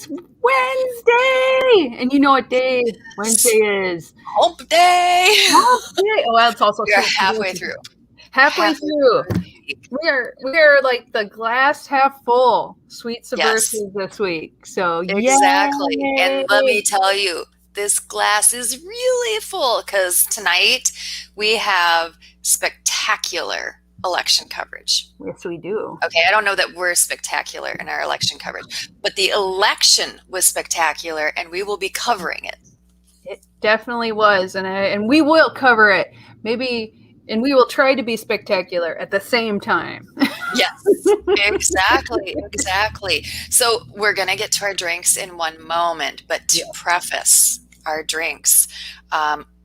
Wednesday, and you know what day Wednesday is? Hump day. Hump day. Oh, well, it's also We are halfway through. Halfway through. We are like the glass half full. Sweet Subversives this week. So exactly. yay. And let me tell you, this glass is really full because tonight we have spectacular election coverage. Yes, we do. Okay, I don't know that we're spectacular in our election coverage, but the election was spectacular, and we will be covering it. It definitely was, and we will cover it. Maybe, and we will try to be spectacular at the same time. Yes, exactly. So we're going to get to our drinks in one moment, but to preface our drinks,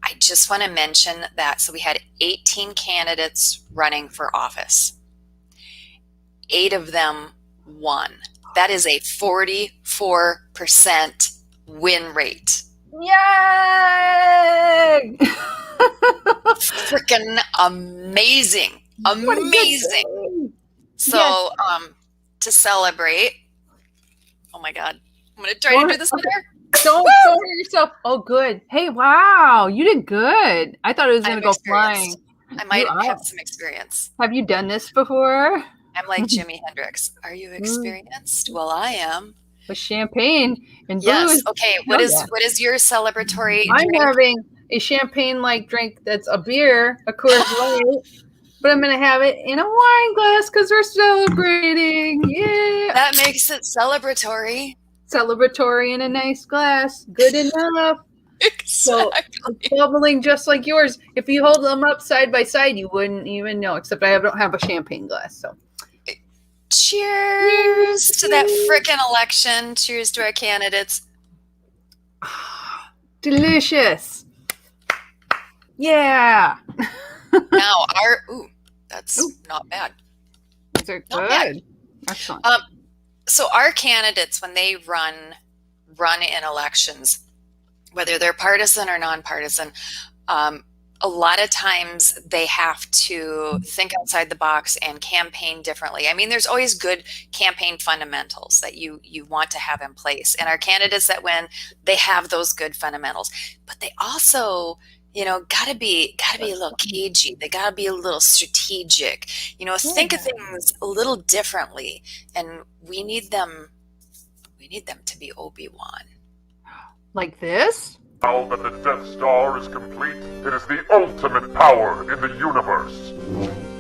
I just want to mention that. So we had 18 candidates running for office. 8 of them won. That is a 44% win rate. Yay! Freaking amazing. So, to celebrate, oh my God, I'm going to try to do this better. Don't hurt yourself. Oh, good. Hey, wow, you did good. I thought it was going to go flying. I might have some experience. Have you done this before? I'm like Jimi Hendrix. Are you experienced? Well, I am. With champagne and booze. Yes. Okay. What is your celebratory I'm drink? having a champagne-like drink that's a beer, a Coors Light, but I'm going to have it in a wine glass because we're celebrating. Yeah. That makes it celebratory. Celebratory in a nice glass. Good enough. Exactly. So it's bubbling just like yours. If you hold them up side by side, you wouldn't even know, except I don't have a champagne glass. So cheers to that frickin' election. Cheers to our candidates. Delicious. Yeah. Now that's not bad. These are good. Excellent. So our candidates, when they run in elections, whether they're partisan or nonpartisan, a lot of times they have to think outside the box and campaign differently. I mean, there's always good campaign fundamentals that you want to have in place. And our candidates that win, they have those good fundamentals. But they also, gotta be a little cagey. They gotta be a little strategic. Think of things a little differently. And we need them to be Obi-Wan. Like this? Now that the Death Star is complete, it is the ultimate power in the universe.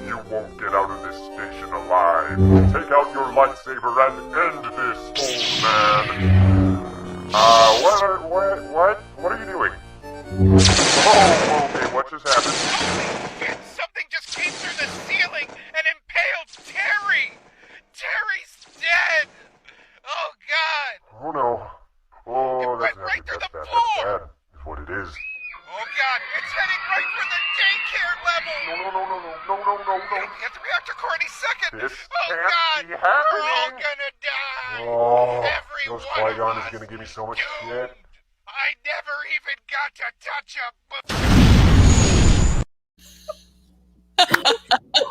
You won't get out of this station alive. Take out your lightsaber and end this, old man. What are you doing? Oh, okay, what just happened? Holy shit, something just came through the ceiling and impaled Terry! Terry's dead! Oh, God! Oh, no. Oh, right through the floor! That's what it is. Oh, God, it's heading right for the daycare level! No. Get the reactor core any second! This God! can't be happening! We're all gonna die! Oh, Every those one of Qui-Gon us! is gonna give me so much Dude, shit. I never even got to touch a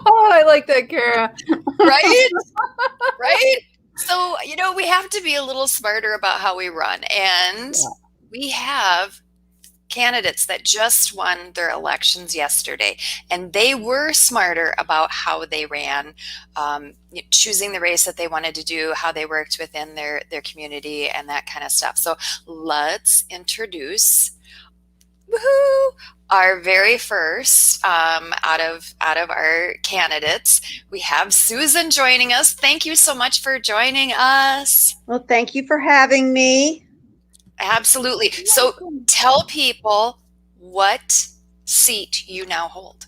Oh, I like that, Kara. Right? So, we have to be a little smarter about how we run. And we have candidates that just won their elections yesterday. And they were smarter about how they ran, choosing the race that they wanted to do, how they worked within their community and that kind of stuff. So let's introduce our very first out of our candidates. We have Susan joining us. Thank you so much for joining us. Well, thank you for having me. Absolutely. So tell people what seat you now hold.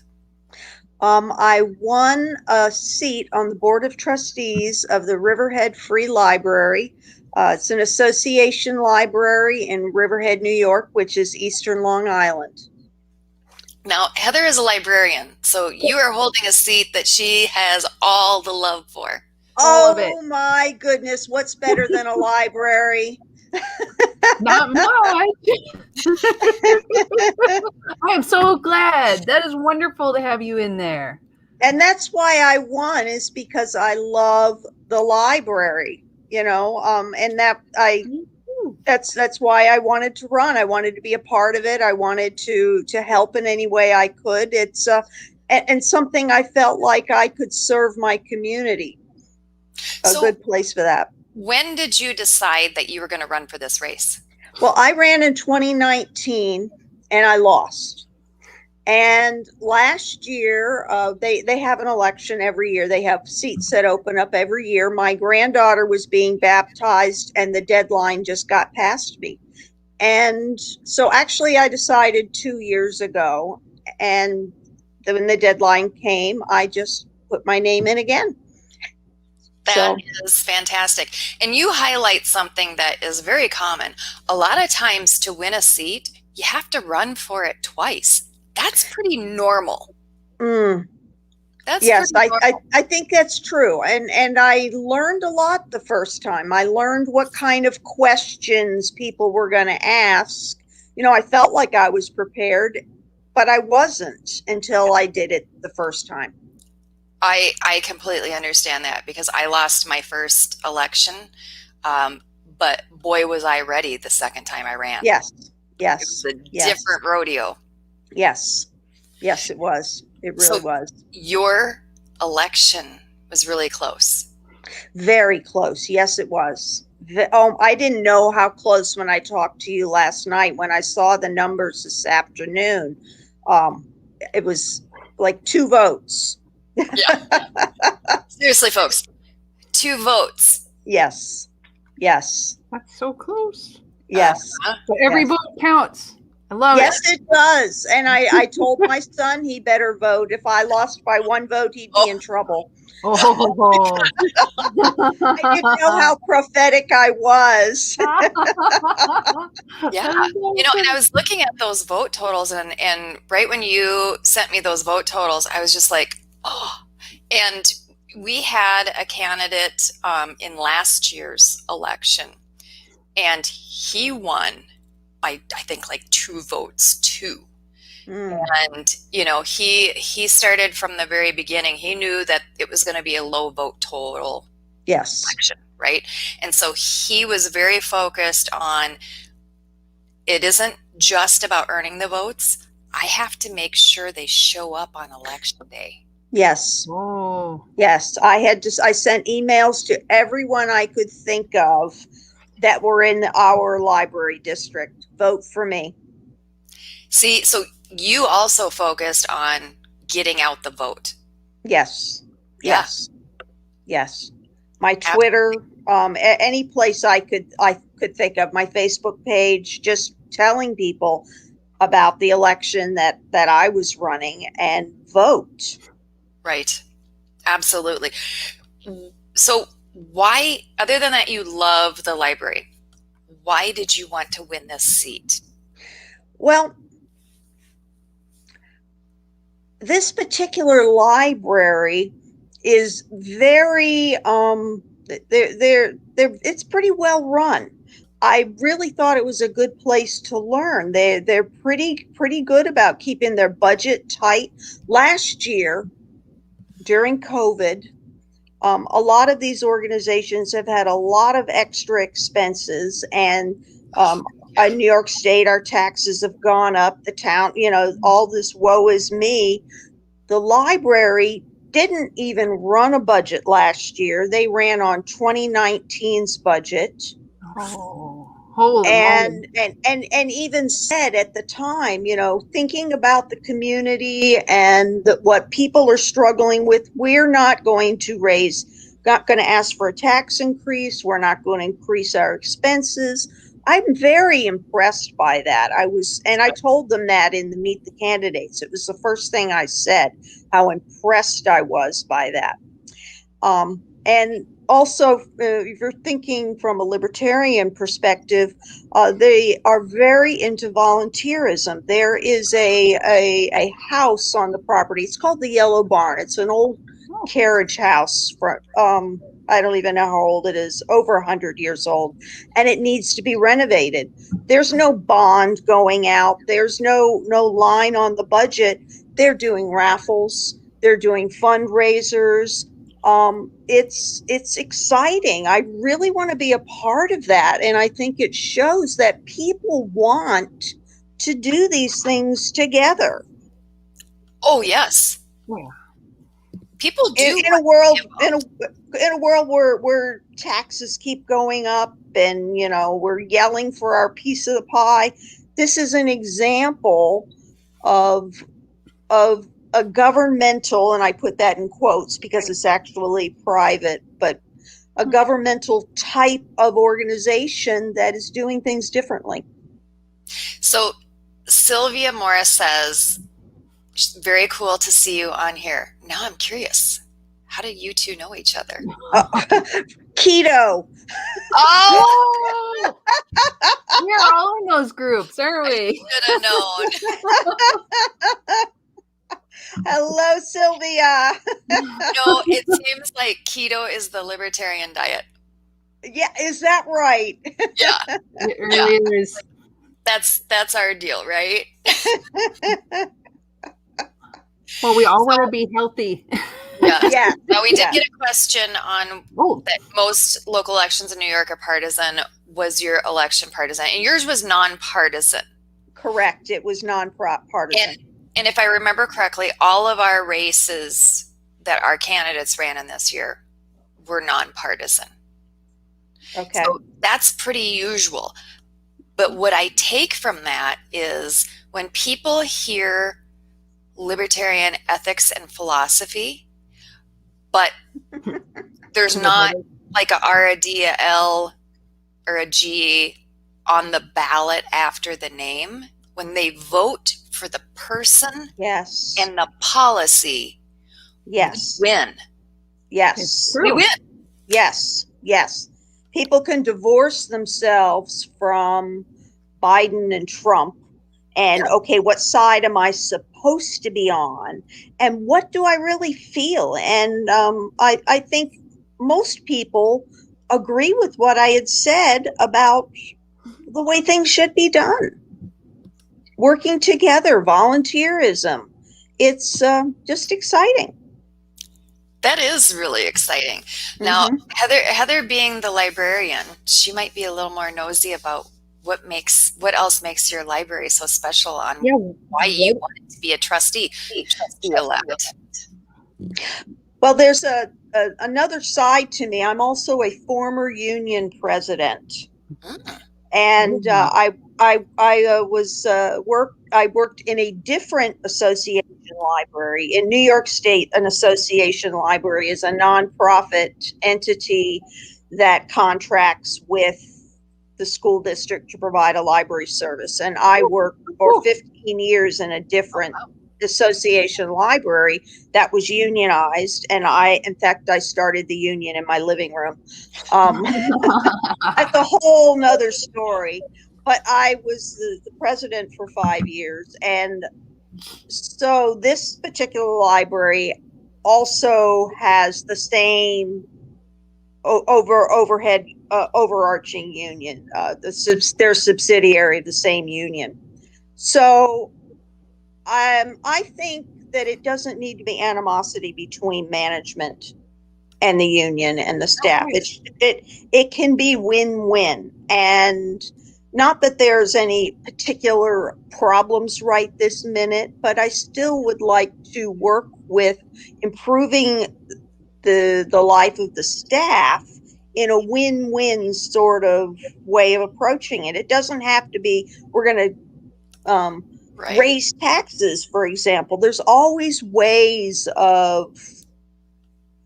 I won a seat on the Board of Trustees of the Riverhead Free Library. It's an association library in Riverhead, New York, which is Eastern Long Island. Now, Heather is a librarian, so you are holding a seat that she has all the love for. Oh, my goodness. What's better than a library? Not much. I am so glad. That is wonderful to have you in there. And that's why I won, is because I love the library, and that that's why I wanted to run. I wanted to be a part of it. I wanted to help in any way I could. It's and something I felt like I could serve my community. A So good place for that. when did you decide that you were going to run for this race? Well, I ran in 2019 and I lost. And last year, they have an election every year. They have seats that open up every year. My granddaughter was being baptized, and the deadline just got past me. And so, actually, I decided 2 years ago, and when the deadline came, I just put my name in again. That is fantastic. And you highlight something that is very common. A lot of times, to win a seat, you have to run for it twice. That's pretty normal. Yes, I think that's true. And I learned a lot the first time. I learned what kind of questions people were going to ask. I felt like I was prepared, but I wasn't until I did it the first time. I completely understand that because I lost my first election, but boy, was I ready the second time I ran. Yes. It was a different rodeo. Yes, it was. It really was. Your election was really close. Very close. Yes, it was. I didn't know how close when I talked to you last night. When I saw the numbers this afternoon, it was like 2 votes. Yeah. Seriously, folks, 2 votes. Yes. That's so close. Yes. So every vote counts. I love it. Yes, it does. And I told my son he better vote. If I lost by 1 vote, he'd be in trouble. Oh. I didn't know how prophetic I was. Yeah. And I was looking at those vote totals and right when you sent me those vote totals, I was just like, oh. And we had a candidate in last year's election, and he won by, I think, like 2 votes too. And he started from the very beginning. He knew that it was going to be a low vote total election, right? And so he was very focused on, it isn't just about earning the votes. I have to make sure they show up on election day. Yes. Oh. Yes. I sent emails to everyone I could think of that were in our library district. Vote for me. See, so you also focused on getting out the vote. Yes. Yeah. Yes. My Twitter, any place I could think of, my Facebook page, just telling people about the election that I was running and vote. Right. Absolutely. So why, other than that you love the library, why did you want to win this seat? Well, this particular library is very it's pretty well run. I really thought it was a good place to learn. They're pretty good about keeping their budget tight. Last year, during COVID, a lot of these organizations have had a lot of extra expenses, and in New York State, our taxes have gone up. The town, all this woe is me. The library didn't even run a budget last year. They ran on 2019's budget. Oh. Holy and even said at the time, thinking about the community and what people are struggling with, we're not going to ask for a tax increase. We're not going to increase our expenses. I'm very impressed by that. I told them that in the Meet the Candidates. It was the first thing I said, how impressed I was by that. And also, if you're thinking from a libertarian perspective, they are very into volunteerism. There is a house on the property. It's called the Yellow Barn. It's an old carriage house. I don't even know how old it is, over 100 years old, and it needs to be renovated. There's no bond going out. There's no line on the budget. They're doing raffles. They're doing fundraisers. It's exciting. I really want to be a part of that, and I think it shows that people want to do these things together. Oh yes, Yeah. people do. In a world where taxes keep going up, and we're yelling for our piece of the pie. This is an example of a governmental, and I put that in quotes because it's actually private, but a governmental type of organization that is doing things differently. So Sylvia Morris says, very cool to see you on here. Now I'm curious. How did you two know each other? Keto. Oh! We're all in those groups, aren't we? Should have known. Hello, Sylvia. No, it seems like keto is the libertarian diet. Yeah, is that right? Yeah. It really is. That's our deal, right? Well, we all want to be healthy. Yeah. Now, we did get a question on that most local elections in New York are partisan. Was your election partisan? And yours was nonpartisan. Correct. It was nonpartisan. And if I remember correctly, all of our races that our candidates ran in this year were nonpartisan. Okay. So that's pretty usual. But what I take from that is when people hear libertarian ethics and philosophy, but there's not like a R, a D, a L, or a G on the ballot after the name, when they vote for the person Yes. and the policy, yes, we win. Yes. We win. Yes. Yes. People can divorce themselves from Biden and Trump and, okay, what side am I supposed to be on? And what do I really feel? And I think most people agree with what I had said about the way things should be done. Working together, volunteerism. It's just exciting. That is really exciting. Now, Heather being the librarian, she might be a little more nosy about what else makes your library so special on why you wanted to be a trustee elect. Well, there's another side to me. I'm also a former union president, and I worked in a different association library in New York State. An association library is a nonprofit entity that contracts with the school district to provide a library service. And I worked for 15 years in a different association library that was unionized. And in fact, I started the union in my living room. That's a whole nother story. But I was the president for 5 years. And so this particular library also has the same overarching union. Their subsidiary of the same union. So I think that it doesn't need to be animosity between management and the union and the staff. It can be win-win, and not that there's any particular problems right this minute, but I still would like to work with improving the life of the staff in a win-win sort of way of approaching it. It doesn't have to be, we're going to raise taxes, for example. There's always ways of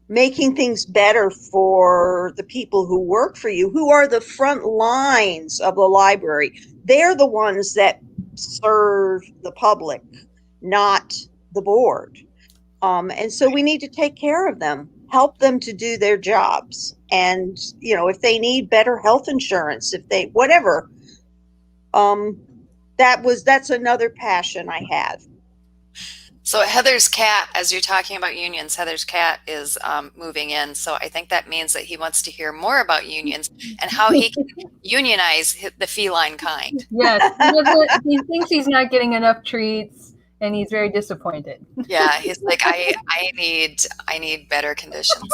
making things better for the people who work for you, who are the front lines of the library. They're the ones that serve the public, not the board. And so we need to take care of them, help them to do their jobs. And, if they need better health insurance, whatever, that's another passion I have. So Heather's cat, as you're talking about unions, Heather's cat is moving in. So I think that means that he wants to hear more about unions and how he can unionize the feline kind. Yes, he thinks he's not getting enough treats. and he's very disappointed. Yeah, he's like, I need better conditions.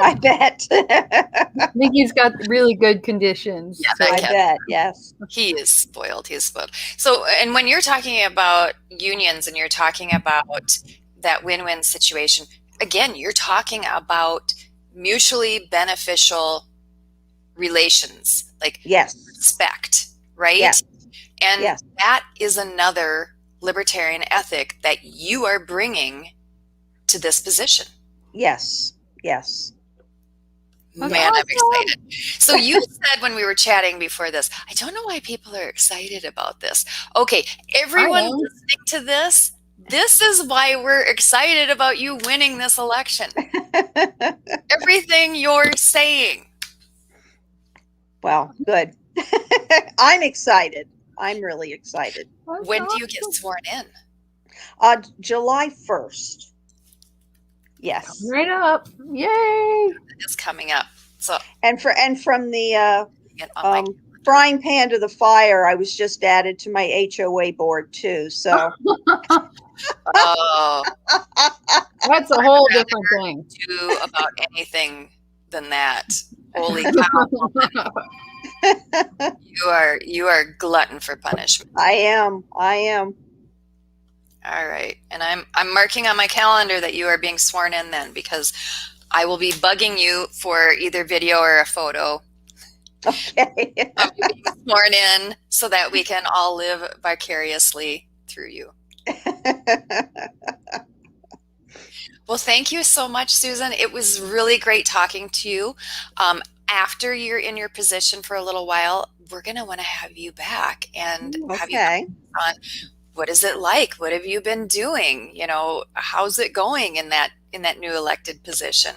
I bet. I think he's got really good conditions. Yeah, so- that I cat- bet. Yes. He is spoiled. He is spoiled. So, and when you're talking about unions and you're talking about that win-win situation, again, you're talking about mutually beneficial relations, like Yes. respect, right? Yes. And Yes. that is another libertarian ethic that you are bringing to this position. Yes. Yes. That's Man, I'm awesome. excited. So you said when we were chatting before this, I don't know why people are excited about this. Okay, everyone I am. listening to this is why we're excited about you winning this election. Everything you're saying. Well, good. I'm excited. I'm really excited. That's When do you get awesome. sworn in? July 1st. Yes. Right up. Yay. It's coming up. So And from the get on my frying pan to the fire, I was just added to my HOA board too. So oh, That's a whole different thing. do about anything than that. Holy cow. You are glutton for punishment. I am. All right. And I'm marking on my calendar that you are being sworn in then, because I will be bugging you for either video or a photo Okay. of you being sworn in so that we can all live vicariously through you. Well, thank you so much, Susan. It was really great talking to you. After you're in your position for a little while, we're going to want to have you back and have you Okay. on what is it like? What have you been doing? You know, how's it going in that new elected position?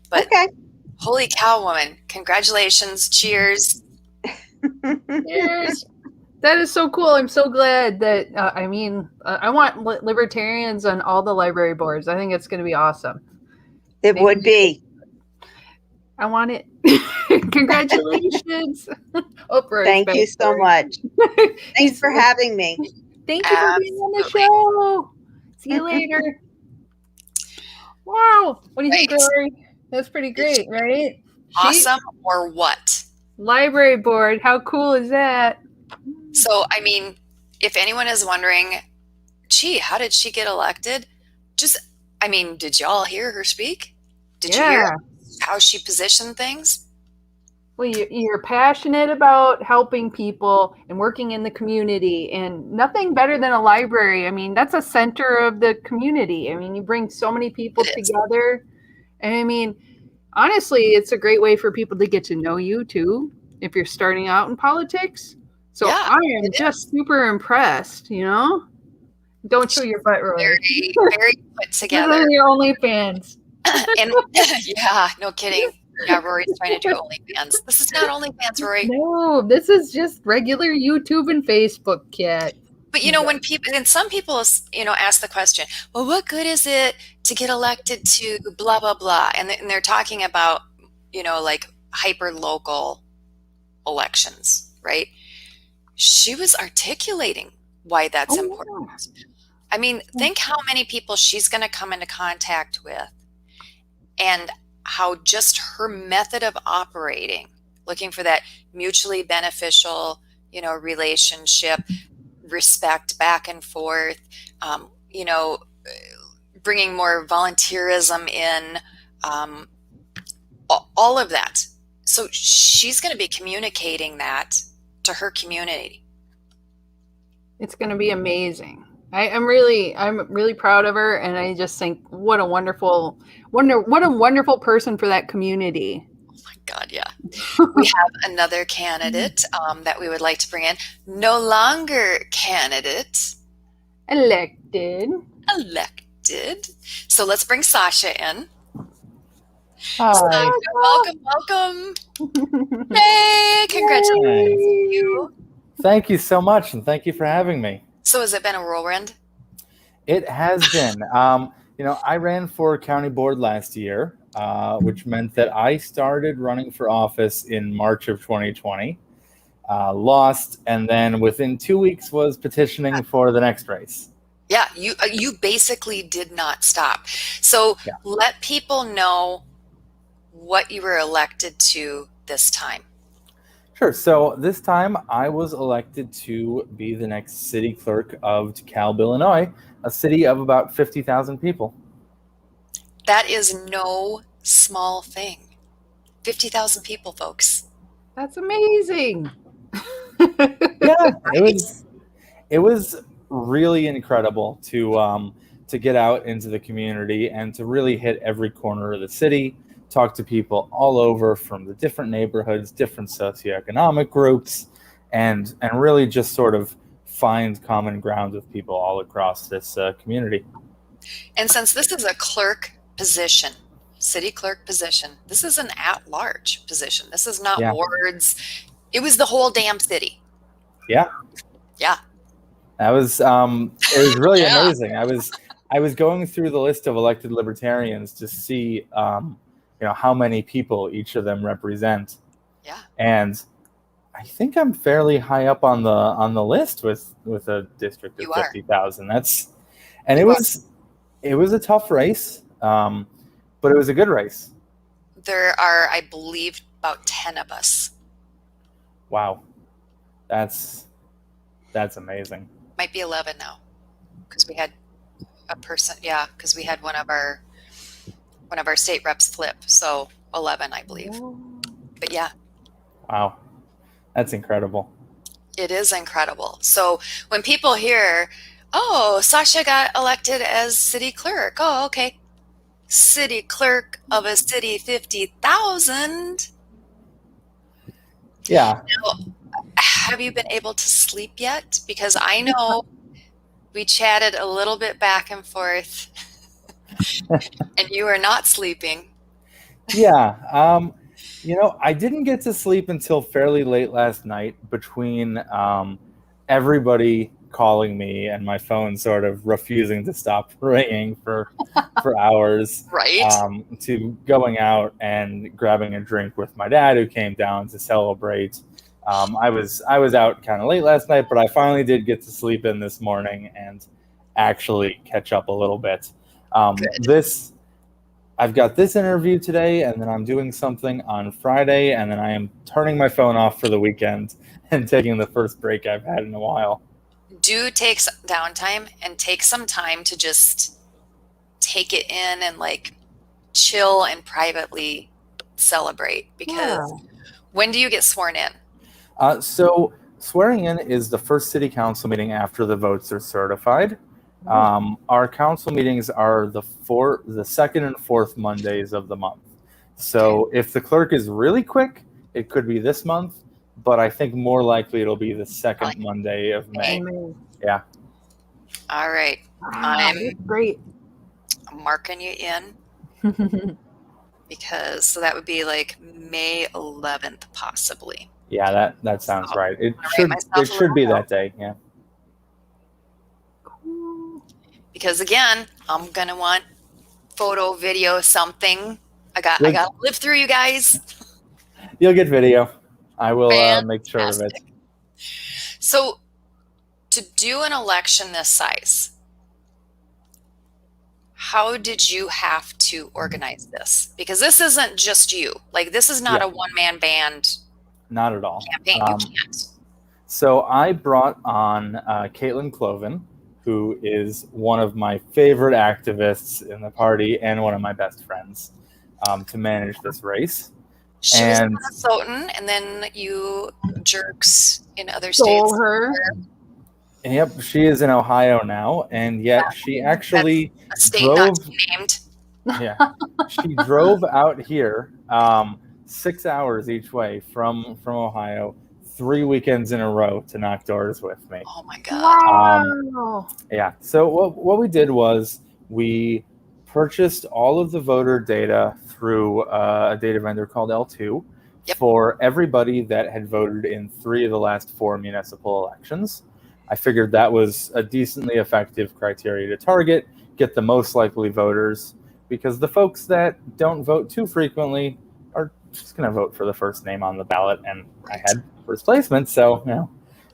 But Okay. holy cow, woman, congratulations. Cheers. Cheers. That is so cool. I'm so glad that, I want libertarians on all the library boards. I think it's going to be awesome. It would be. I want it. Congratulations. Oprah. Thank you so much. Thanks for having me. Thank you for being on the show. See you later. Wow. What do you think, Right. Rory? That's pretty great, right? Awesome or what? Library board. How cool is that? So, I mean, if anyone is wondering, gee, how did she get elected? Did y'all hear her speak? Did you hear how she positioned things? Well, you're passionate about helping people and working in the community, and nothing better than a library. I mean, that's a center of the community. I mean, you bring so many people together. And I mean, honestly, it's a great way for people to get to know you too, if you're starting out in politics. So Yeah, I am just super impressed, you know? Don't show your butt, Rory. Very, very put These together. are your OnlyFans. And yeah, no kidding. Yeah, Rory's trying to do OnlyFans. This is not OnlyFans, Rory. No, this is just regular YouTube and Facebook, Cat. But you know, when some people, ask the question, well, what good is it to get elected to blah, blah, blah? And they're talking about, like hyper local elections, right? She was articulating why that's important. I mean, think how many people she's going to come into contact with, and how just her method of operating, looking for that mutually beneficial, relationship, respect back and forth, bringing more volunteerism in, all of that. So she's going to be communicating that to her community. It's going to be amazing. I'm really proud of her, and I just think what a wonderful person for that community. Oh my God, yeah. We have another candidate that we would like to bring in. No longer candidate. Elected. So let's bring Sasha in. Hi. Sasha, welcome. Hey, congratulations to you. Thank you so much, and thank you for having me. So has it been a whirlwind? It has been. I ran for county board last year, which meant that I started running for office in March of 2020, lost, and then within 2 weeks was petitioning for the next race. Yeah, you basically did not stop. So Yeah. let people know what you were elected to this time. Sure. So this time I was elected to be the next city clerk of DeKalb, Illinois, a city of about 50,000 people. That is no small thing. 50,000 people, folks. That's amazing. Yeah, Right? it was really incredible to get out into the community and to really hit every corner of the city, talk to people all over from the different neighborhoods, different socioeconomic groups, and really just sort of find common ground with people all across this community. And since this is a clerk position, city clerk position, this is an at-large position. This is not Yeah. wards. It was the whole damn city. Yeah. Yeah. That was it was really Yeah. amazing. I was going through the list of elected libertarians to see how many people each of them represent. Yeah. And I think I'm fairly high up on the list with a district of You are. 50,000. It was a tough race, but it was a good race. There are, I believe, about 10 of us. Wow, that's amazing. Might be 11 now, because we had a person. Yeah, because we had one of our state reps flip. So 11, I believe. But yeah. Wow, that's incredible. It is incredible. So when people hear, oh, Sasha got elected as city clerk. Oh, okay. City clerk of a city 50,000. Yeah. Now, have you been able to sleep yet? Because I know we chatted a little bit back and forth and you are not sleeping. Yeah. I didn't get to sleep until fairly late last night between everybody calling me and my phone sort of refusing to stop ringing for hours. Right. To going out and grabbing a drink with my dad, who came down to celebrate. I was out kind of late last night, but I finally did get to sleep in this morning and actually catch up a little bit. I've got this interview today, and then I'm doing something on Friday, and then I am turning my phone off for the weekend and taking the first break I've had in a while. Do take some downtime and take some time to just take it in and like chill and privately celebrate, because when do you get sworn in? So swearing in is the first city council meeting after the votes are certified. Our council meetings are the second and fourth Mondays of the month. So if the clerk is really quick, it could be this month, but I think more likely it'll be the second Monday of May. Yeah. All right. That's great. I'm marking you in because so that would be like May 11th, possibly. Yeah, that sounds right. It myself should be that day. Yeah. Because again, I'm gonna want photo, video, something. I gotta live through you guys. You'll get video. I will make sure of it. So to do an election this size, how did you have to organize this? Because this isn't just you. Like, this is not a one-man band. Not at all. Campaign. You can't. So I brought on Caitlin Cloven, who is one of my favorite activists in the party and one of my best friends, to manage this race. She was in Minnesota, and then you jerks in other states. Stole her. Yep, she is in Ohio now, and yet she actually a state not to be named. Yeah, she drove out here 6 hours each way from Ohio, 3 weekends in a row to knock doors with me. Oh my God! Wow. Yeah. So what we did was we purchased all of the voter data through a data vendor called L2 for everybody that had voted in 3 of the last 4 municipal elections. I figured that was a decently effective criteria to target, get the most likely voters, because the folks that don't vote too frequently are just going to vote for the first name on the ballot, and I had first placement, so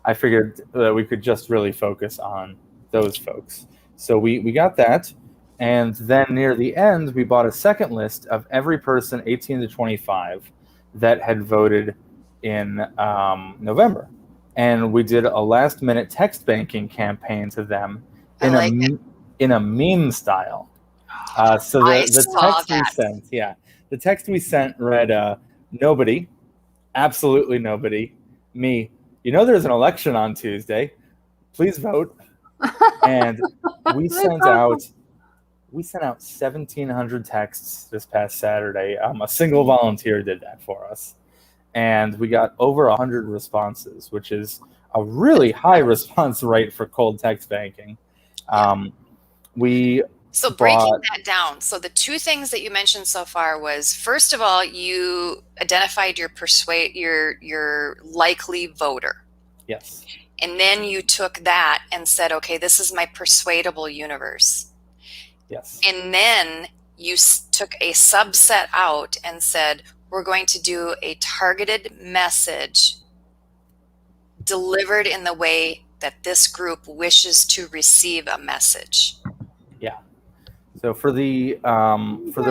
I figured that we could just really focus on those folks. So we got that. And then near the end, we bought a second list of every person 18 to 25 that had voted in November. And we did a last-minute text banking campaign to them in a meme style. So the text we sent read, nobody, absolutely nobody, me, there's an election on Tuesday, please vote. And we sent out 1,700 texts this past Saturday. A single volunteer did that for us. And we got over 100 responses, which is a really high response rate for cold text banking. So breaking that down. So the two things that you mentioned so far was, first of all, you identified your likely voter. Yes. And then you took that and said, okay, this is my persuadable universe. Yes. And then you took a subset out and said, we're going to do a targeted message delivered in the way that this group wishes to receive a message. Yeah. So for the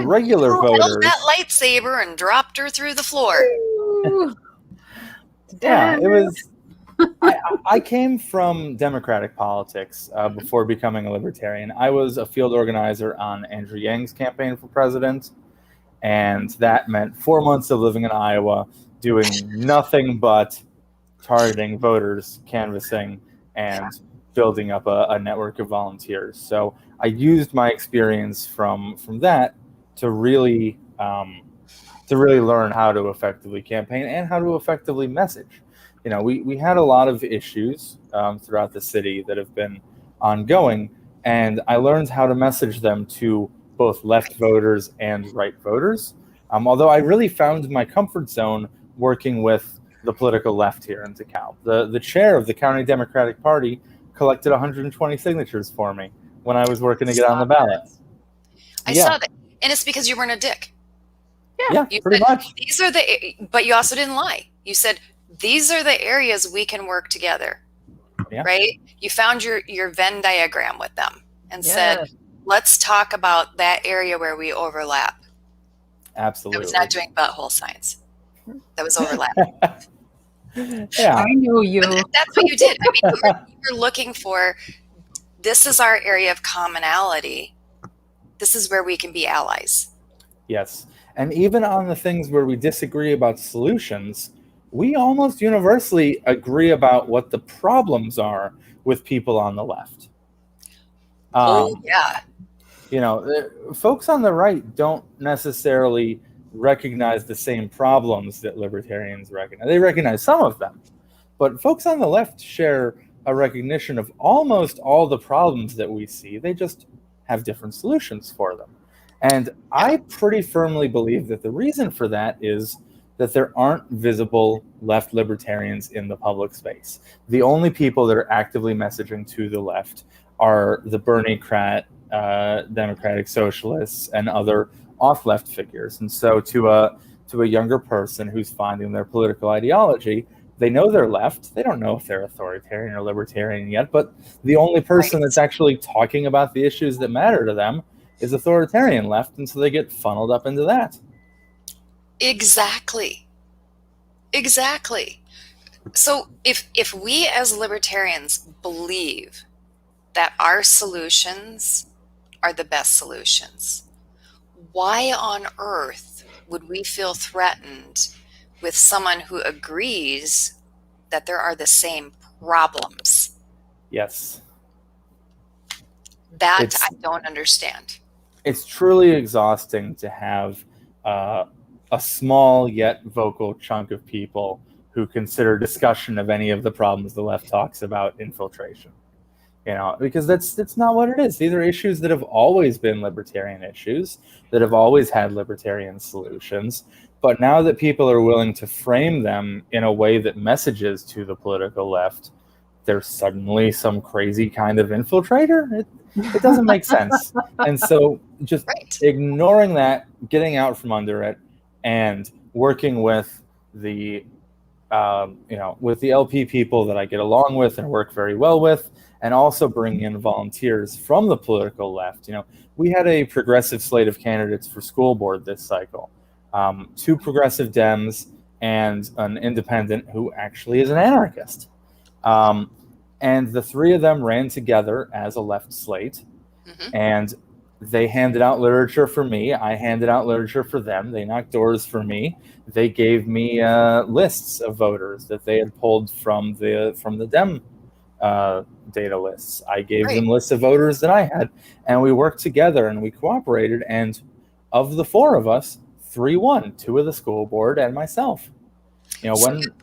regular voters, held that lightsaber and dropped her through the floor. Yeah, it was. I came from Democratic politics before becoming a libertarian. I was a field organizer on Andrew Yang's campaign for president, and that meant 4 months of living in Iowa, doing nothing but targeting voters, canvassing, and building up a network of volunteers. So I used my experience from that to really learn how to effectively campaign and how to effectively message. We had a lot of issues throughout the city that have been ongoing, and I learned how to message them to both left voters and right voters. Although I really found my comfort zone working with the political left here in DeKalb. The chair of the County Democratic Party collected 120 signatures for me when I was working to get on the ballot. I saw that, and it's because you weren't a dick. Yeah, pretty much. But you also didn't lie. You said, these are the areas we can work together, right? You found your Venn diagram with them and said, let's talk about that area where we overlap. Absolutely. I was not doing butthole science. That was overlap. Yeah, I know you. But that's what you did. I mean, you were looking for, this is our area of commonality. This is where we can be allies. Yes. And even on the things where we disagree about solutions, we almost universally agree about what the problems are with people on the left. Folks on the right don't necessarily recognize the same problems that libertarians recognize. They recognize some of them, but folks on the left share a recognition of almost all the problems that we see. They just have different solutions for them. And I pretty firmly believe that the reason for that is that there aren't visible left libertarians in the public space. The only people that are actively messaging to the left are the Bernie-crat, Democratic Socialists, and other off-left figures. And so to a younger person who's finding their political ideology, they know they're left. They don't know if they're authoritarian or libertarian yet, but the only person that's actually talking about the issues that matter to them is authoritarian left, and so they get funneled up into that. Exactly. So if we as libertarians believe that our solutions are the best solutions, why on earth would we feel threatened with someone who agrees that there are the same problems? Yes. I don't understand. It's truly exhausting to have a small yet vocal chunk of people who consider discussion of any of the problems the left talks about infiltration. Because that's not what it is. These are issues that have always been libertarian issues, that have always had libertarian solutions. But now that people are willing to frame them in a way that messages to the political left, there's suddenly some crazy kind of infiltrator. It doesn't make sense. And so just ignoring that, getting out from under it, and working with the with the LP people that I get along with and work very well with, and also bringing in volunteers from the political left. We had a progressive slate of candidates for school board this cycle. 2 progressive Dems and an independent who actually is an anarchist. And the 3 of them ran together as a left slate, and they handed out literature for me. I handed out literature for them. They knocked doors for me. They gave me lists of voters that they had pulled from the Dem data lists. I gave them lists of voters that I had, and we worked together and we cooperated. And of the 4 of us, 3 won, 2 of the school board and myself.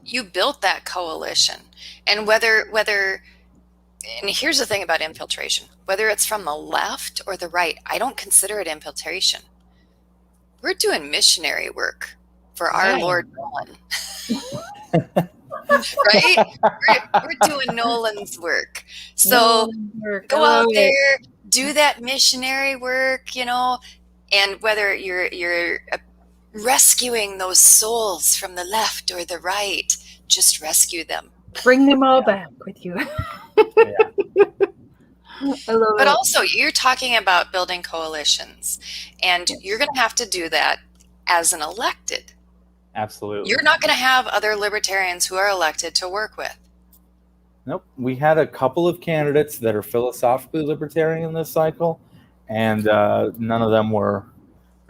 You built that coalition, and and here's the thing about infiltration, whether it's from the left or the right, I don't consider it infiltration. We're doing missionary work for our Lord Nolan. Right? We're doing Nolan's work. So go out there, do that missionary work, and whether you're rescuing those souls from the left or the right, just rescue them. Bring them all back with you. I love it. But also, you're talking about building coalitions, and you're going to have to do that as an elected. Absolutely. You're not going to have other libertarians who are elected to work with. Nope. We had a couple of candidates that are philosophically libertarian this cycle, and none of them were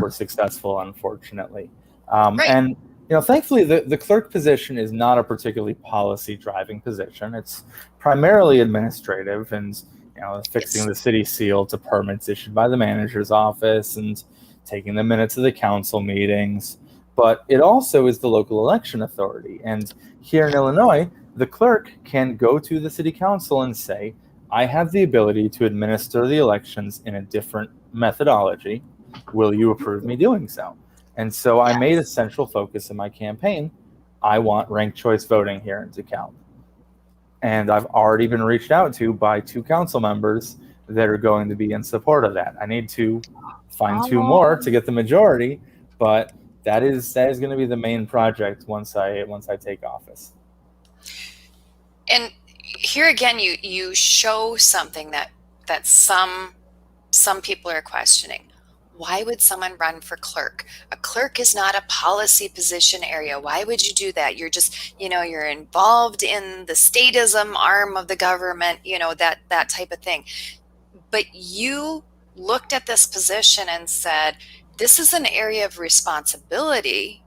successful, unfortunately. And thankfully, the clerk position is not a particularly policy-driving position. It's primarily administrative, and fixing the city seal to permits issued by the manager's office and taking the minutes of the council meetings. But it also is the local election authority. And here in Illinois, the clerk can go to the city council and say, I have the ability to administer the elections in a different methodology. Will you approve me doing so? And so I made a central focus in my campaign. I want ranked choice voting here in DeKalb. And I've already been reached out to by 2 council members that are going to be in support of that. I need to find 2 more to get the majority, but that is going to be the main project once I take office. And here again, you show something that some people are questioning. Why would someone run for clerk? A clerk is not a policy position area. Why would you do that? You're just, you're involved in the statism arm of the government, that type of thing. But you looked at this position and said, this is an area of responsibility,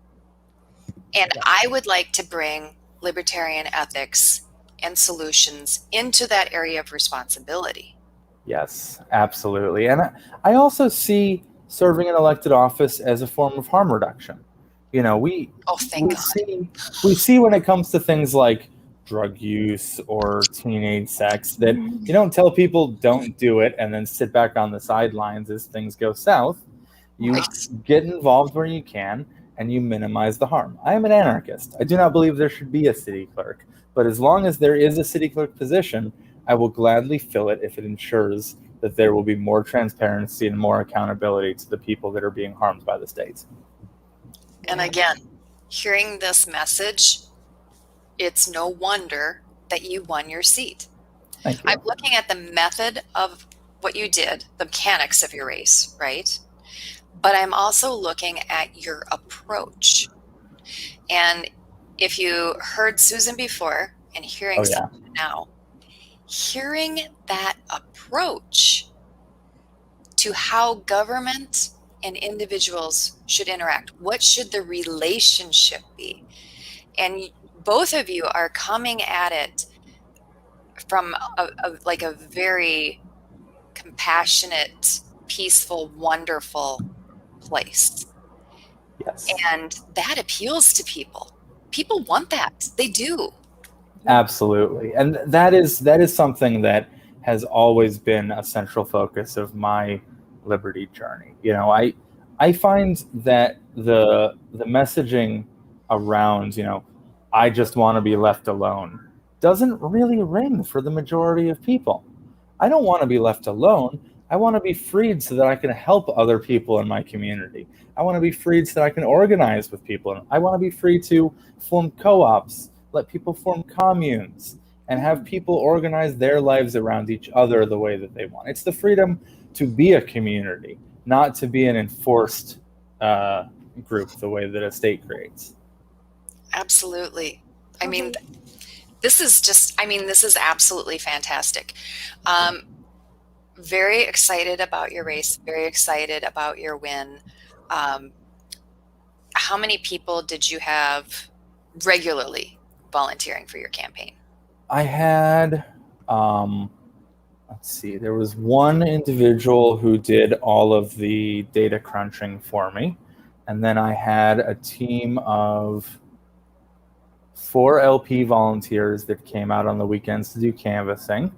and I would like to bring libertarian ethics and solutions into that area of responsibility. Yes, absolutely. And I also see serving an elected office as a form of harm reduction. We see when it comes to things like drug use or teenage sex that you don't tell people don't do it and then sit back on the sidelines as things go south. You get involved where you can and you minimize the harm. I am an anarchist. I do not believe there should be a city clerk, but as long as there is a city clerk position, I will gladly fill it if it ensures that there will be more transparency and more accountability to the people that are being harmed by the state. And again, hearing this message, it's no wonder that you won your seat. Thank you. I'm looking at the method of what you did, the mechanics of your race, right? But I'm also looking at your approach. And if you heard Susan before and hearing Susan now, hearing that approach to how government and individuals should interact, what should the relationship be? And both of you are coming at it from a very compassionate, peaceful, wonderful place. Yes. And that appeals to people. People want that. They do. Absolutely. And that is something that has always been a central focus of my liberty journey. I find that the messaging around, I just want to be left alone doesn't really ring for the majority of people. I don't want to be left alone. I want to be freed so that I can help other people in my community. I want to be freed so that I can organize with people. I want to be free to form co-ops let people form communes, and have people organize their lives around each other the way that they want. It's the freedom to be a community, not to be an enforced group the way that a state creates. Absolutely. I mean, this is absolutely fantastic. Very excited about your race, very excited about your win. How many people did you have regularly volunteering for your campaign? I had, let's see, there was one individual who did all of the data crunching for me. And then I had a team of 4 LP volunteers that came out on the weekends to do canvassing,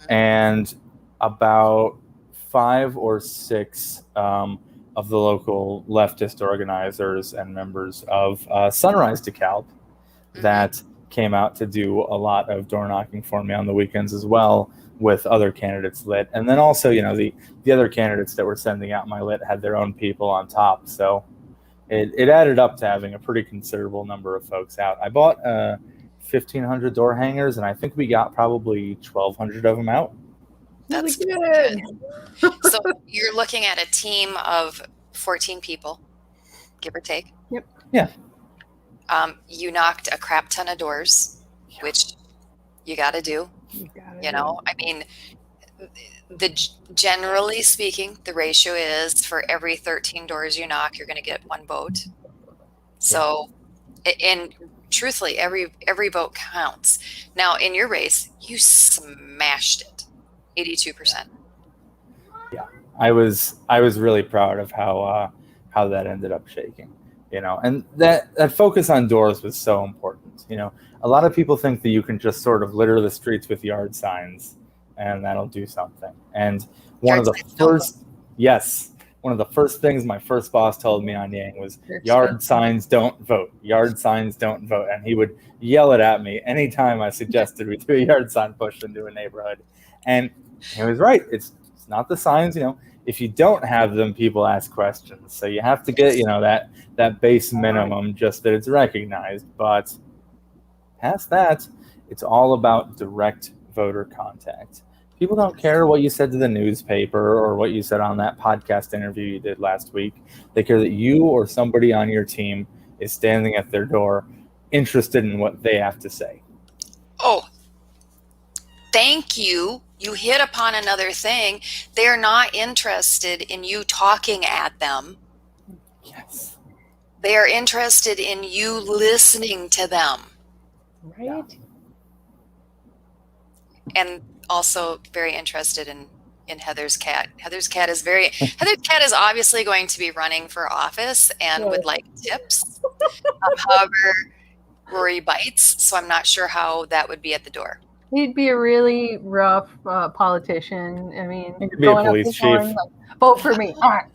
and about 5 or 6 of the local leftist organizers and members of Sunrise DeKalb that came out to do a lot of door knocking for me on the weekends as well, with other candidates lit. And then also, the other candidates that were sending out my lit had their own people on top. So it added up to having a pretty considerable number of folks out. I bought 1,500 door hangers, and I think we got probably 1,200 of them out. That's good. So you're looking at a team of 14 people, give or take. Yep. Yeah. You knocked a crap ton of doors, which you got to do. I mean, generally speaking, the ratio is for every 13 doors you knock, you're going to get 1 vote. So, and truthfully, every vote counts. Now, in your race, you smashed it, 82%. Yeah, I was really proud of how that ended up shaking. And that focus on doors was so important. A lot of people think that you can just sort of litter the streets with yard signs and that'll do something. And one of the first things my first boss told me on Yang was yard signs don't vote. Yard signs don't vote. And he would yell it at me anytime I suggested we do a yard sign push into a neighborhood. And he was right. It's not the signs, if you don't have them, people ask questions. So you have to get, that base minimum, just that it's recognized. But past that, it's all about direct voter contact. People don't care what you said to the newspaper or what you said on that podcast interview you did last week. They care that you or somebody on your team is standing at their door, interested in what they have to say. Oh, thank you. You hit upon another thing. They're not interested in you talking at them. Yes. They are interested in you listening to them. Right. And also very interested in Heather's cat. Heather's cat is obviously going to be running for office and would like tips. However, Rory bites, so I'm not sure how that would be at the door. He'd be a really rough politician. I mean, he could be a police chief. Vote for me. All right.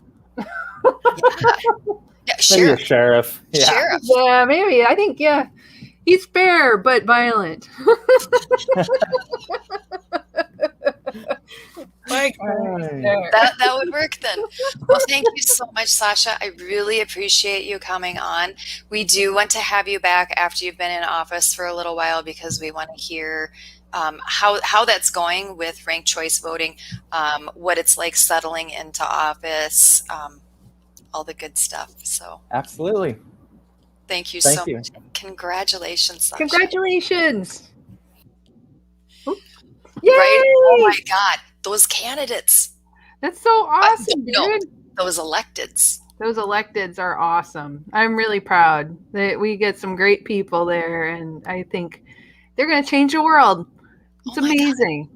Yeah, maybe a sheriff. Yeah. Sheriff. Yeah, maybe. I think, he's fair but violent. That would work then. Well, thank you so much, Sasha. I really appreciate you coming on. We do want to have you back after you've been in office for a little while, because we want to hear how that's going with ranked choice voting, what it's like settling into office, all the good stuff. So absolutely. Thank you so much. Congratulations, Sasha. Congratulations. Yay! Right? Oh my God, those candidates. That's so awesome, dude. Those electeds. Those electeds are awesome. I'm really proud that we get some great people there, and I think they're going to change the world. It's amazing.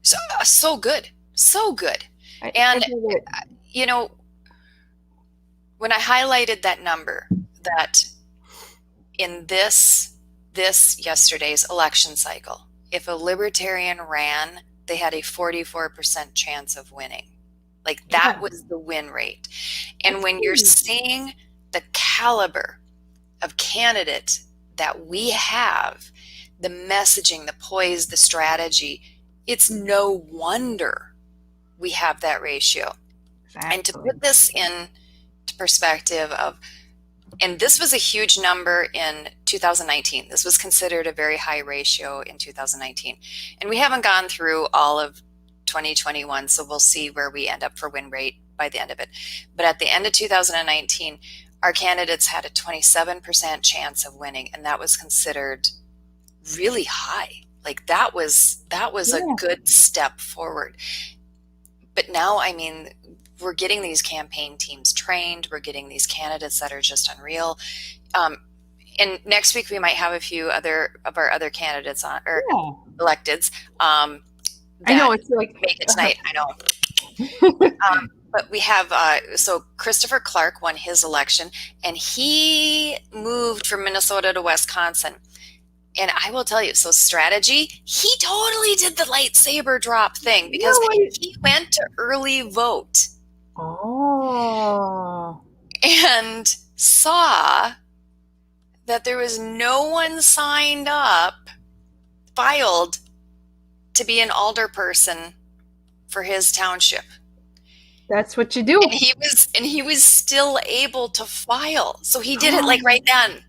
So good. So good. When I highlighted that number, that in this yesterday's election cycle, if a libertarian ran, they had a 44% chance of winning. Like that was the win rate. And when you're seeing the caliber of candidate that we have, the messaging, the poise, the strategy, it's no wonder we have that ratio. Exactly. And to put this in perspective of And this was a huge number in 2019. This was considered a very high ratio in 2019. And we haven't gone through all of 2021, so we'll see where we end up for win rate by the end of it. But at the end of 2019, our candidates had a 27% chance of winning, and that was considered really high. Like that was a good step forward. But now, I mean, we're getting these campaign teams trained. We're getting these candidates that are just unreal. And next week we might have a few of our other candidates on, or electeds. I know it's like make it tonight. I know. But we have so Christopher Clark won his election, and he moved from Minnesota to Wisconsin. And I will tell you, so strategy, he totally did the lightsaber drop thing because he went to early vote. Oh. And saw that there was no one signed up, filed to be an alderperson for his township. That's what you do. And he was still able to file. So he did it like right then.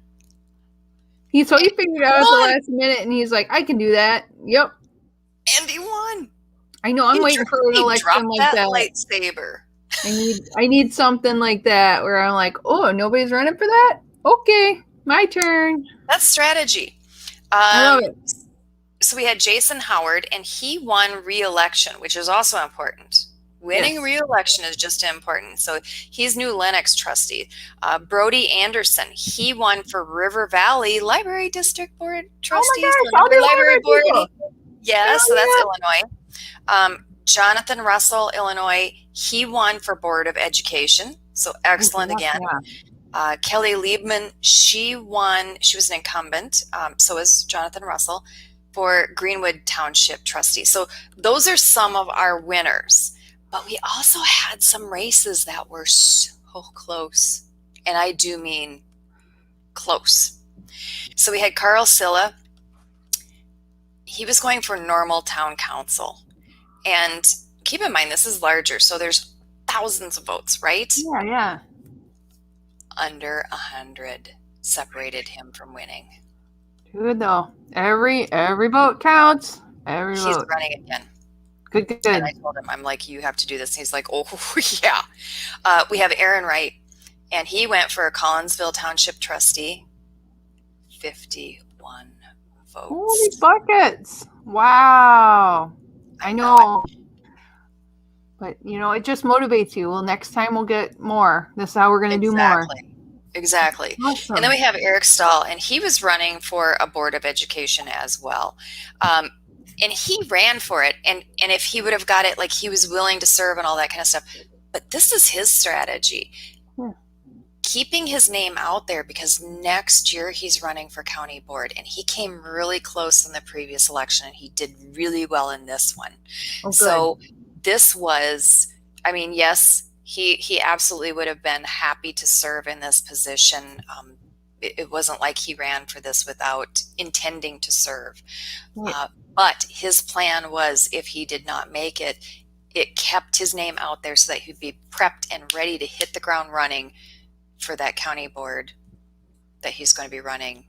He figured it out at the last minute, and he's like, I can do that. Yep. And he won. I know. I'm waiting for an election like that. Lightsaber. I need something like that where I'm like, oh, nobody's running for that? Okay, my turn. That's strategy. I love it. So we had Jason Howard, and he won re-election, which is also important. Winning re-election is just important. So he's New Lenox trustee. Brody Anderson, he won for River Valley Library District Board trustees. Oh my gosh, library board. Yeah, so that's yeah. Illinois. Jonathan Russell, Illinois, he won for Board of Education. So excellent again. Yeah. Kelly Liebman, she won. She was an incumbent. So is Jonathan Russell for Greenwood Township trustee. So those are some of our winners. But we also had some races that were so close. And I do mean close. So we had Carl Silla. He was going for normal town council. And keep in mind, this is larger. So there's thousands of votes, right? Yeah, yeah. Under 100 separated him from winning. Good though. Every vote counts. He's running again. Good. And I told him, I'm like, you have to do this. And he's like, oh, yeah. We have Aaron Wright, and he went for a Collinsville Township trustee. 51 votes. Holy buckets. Wow. I know. But, it just motivates you. Well, next time we'll get more. This is how we're going to do more. Exactly. Awesome. And then we have Eric Stahl, and he was running for a Board of Education as well. And he ran for it. And if he would have got it, like he was willing to serve and all that kind of stuff. But this is his strategy. Yeah. Keeping his name out there, because next year he's running for county board, and he came really close in the previous election, and he did really well in this one. Oh, so this was, I mean, yes, he absolutely would have been happy to serve in this position. It wasn't like he ran for this without intending to serve. Yeah. But his plan was, if he did not make it, it kept his name out there so that he'd be prepped and ready to hit the ground running for that county board that he's going to be running.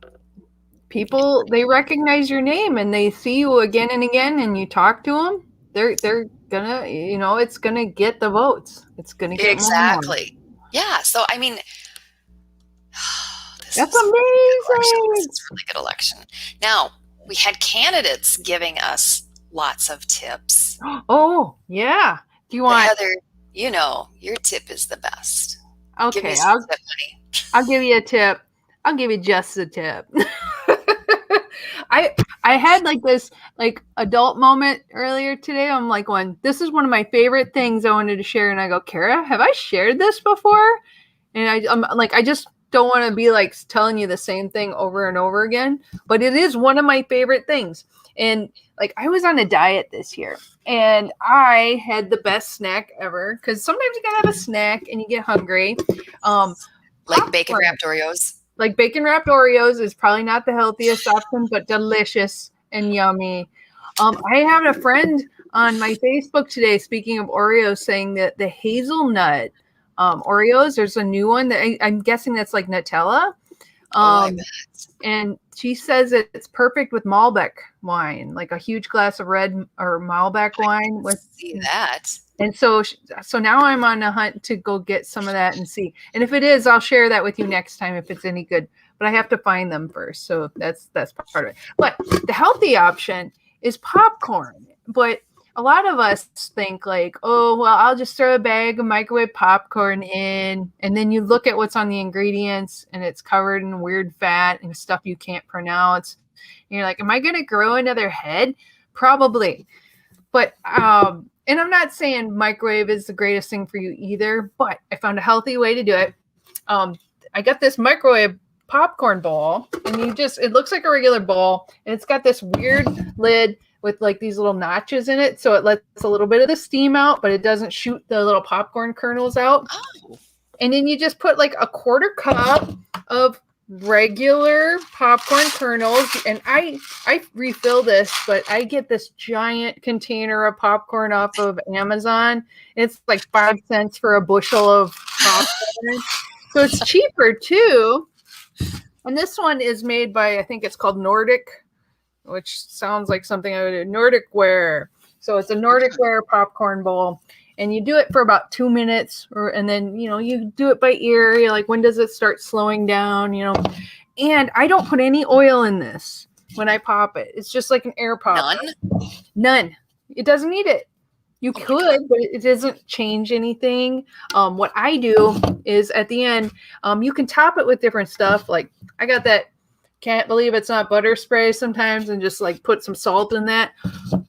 People, they recognize your name and they see you again and again, and you talk to them. They're gonna, it's gonna get the votes. It's gonna get exactly. More. Yeah. So I mean, that's amazing. This is a really good election. Now we had candidates giving us lots of tips. Oh yeah. Do you want Heather? Your tip is the best. Okay, I'll give you a tip. I'll give you just a tip. I had this adult moment earlier today. I'm like, this is one of my favorite things I wanted to share, and I go, Kara, have I shared this before? And I'm like, I just don't want to be telling you the same thing over and over again, but it is one of my favorite things. And I was on a diet this year, and I had the best snack ever, because sometimes you gotta have a snack and you get hungry. Like bacon wrapped Oreos. Like bacon wrapped Oreos is probably not the healthiest option, but delicious and yummy. I have a friend on my Facebook today, speaking of Oreos, saying that the hazelnut Oreos. There's a new one that I'm guessing that's like Nutella. I bet. And she says it's perfect with Malbec wine, like a huge glass of red or Malbec wine. See that. And so now I'm on a hunt to go get some of that and see. And if it is, I'll share that with you next time if it's any good. But I have to find them first. So that's part of it. But the healthy option is popcorn. But a lot of us think like, oh, well, I'll just throw a bag of microwave popcorn in. And then you look at what's on the ingredients and it's covered in weird fat and stuff you can't pronounce. And you're like, am I going to grow another head? Probably. But, and I'm not saying microwave is the greatest thing for you either, but I found a healthy way to do it. I got this microwave popcorn bowl, and it looks like a regular bowl, and it's got this weird lid with like these little notches in it. So it lets a little bit of the steam out, but it doesn't shoot the little popcorn kernels out. Oh. And then you just put like a quarter cup of regular popcorn kernels, and I refill this, but I get this giant container of popcorn off of Amazon. It's like 5 cents for a bushel of popcorn, so it's cheaper too. And this one is made by, I think it's called Nordic, which sounds like something I would do. Nordic Ware. So it's a Nordic Ware popcorn bowl. And you do it for about 2 minutes, and then, you do it by ear. You're like, when does it start slowing down, And I don't put any oil in this when I pop it. It's just like an air pop. None. It doesn't need it. You could, but it doesn't change anything. What I do is at the end, you can top it with different stuff. Like I got that, can't believe it's not butter spray sometimes, and just like put some salt in that.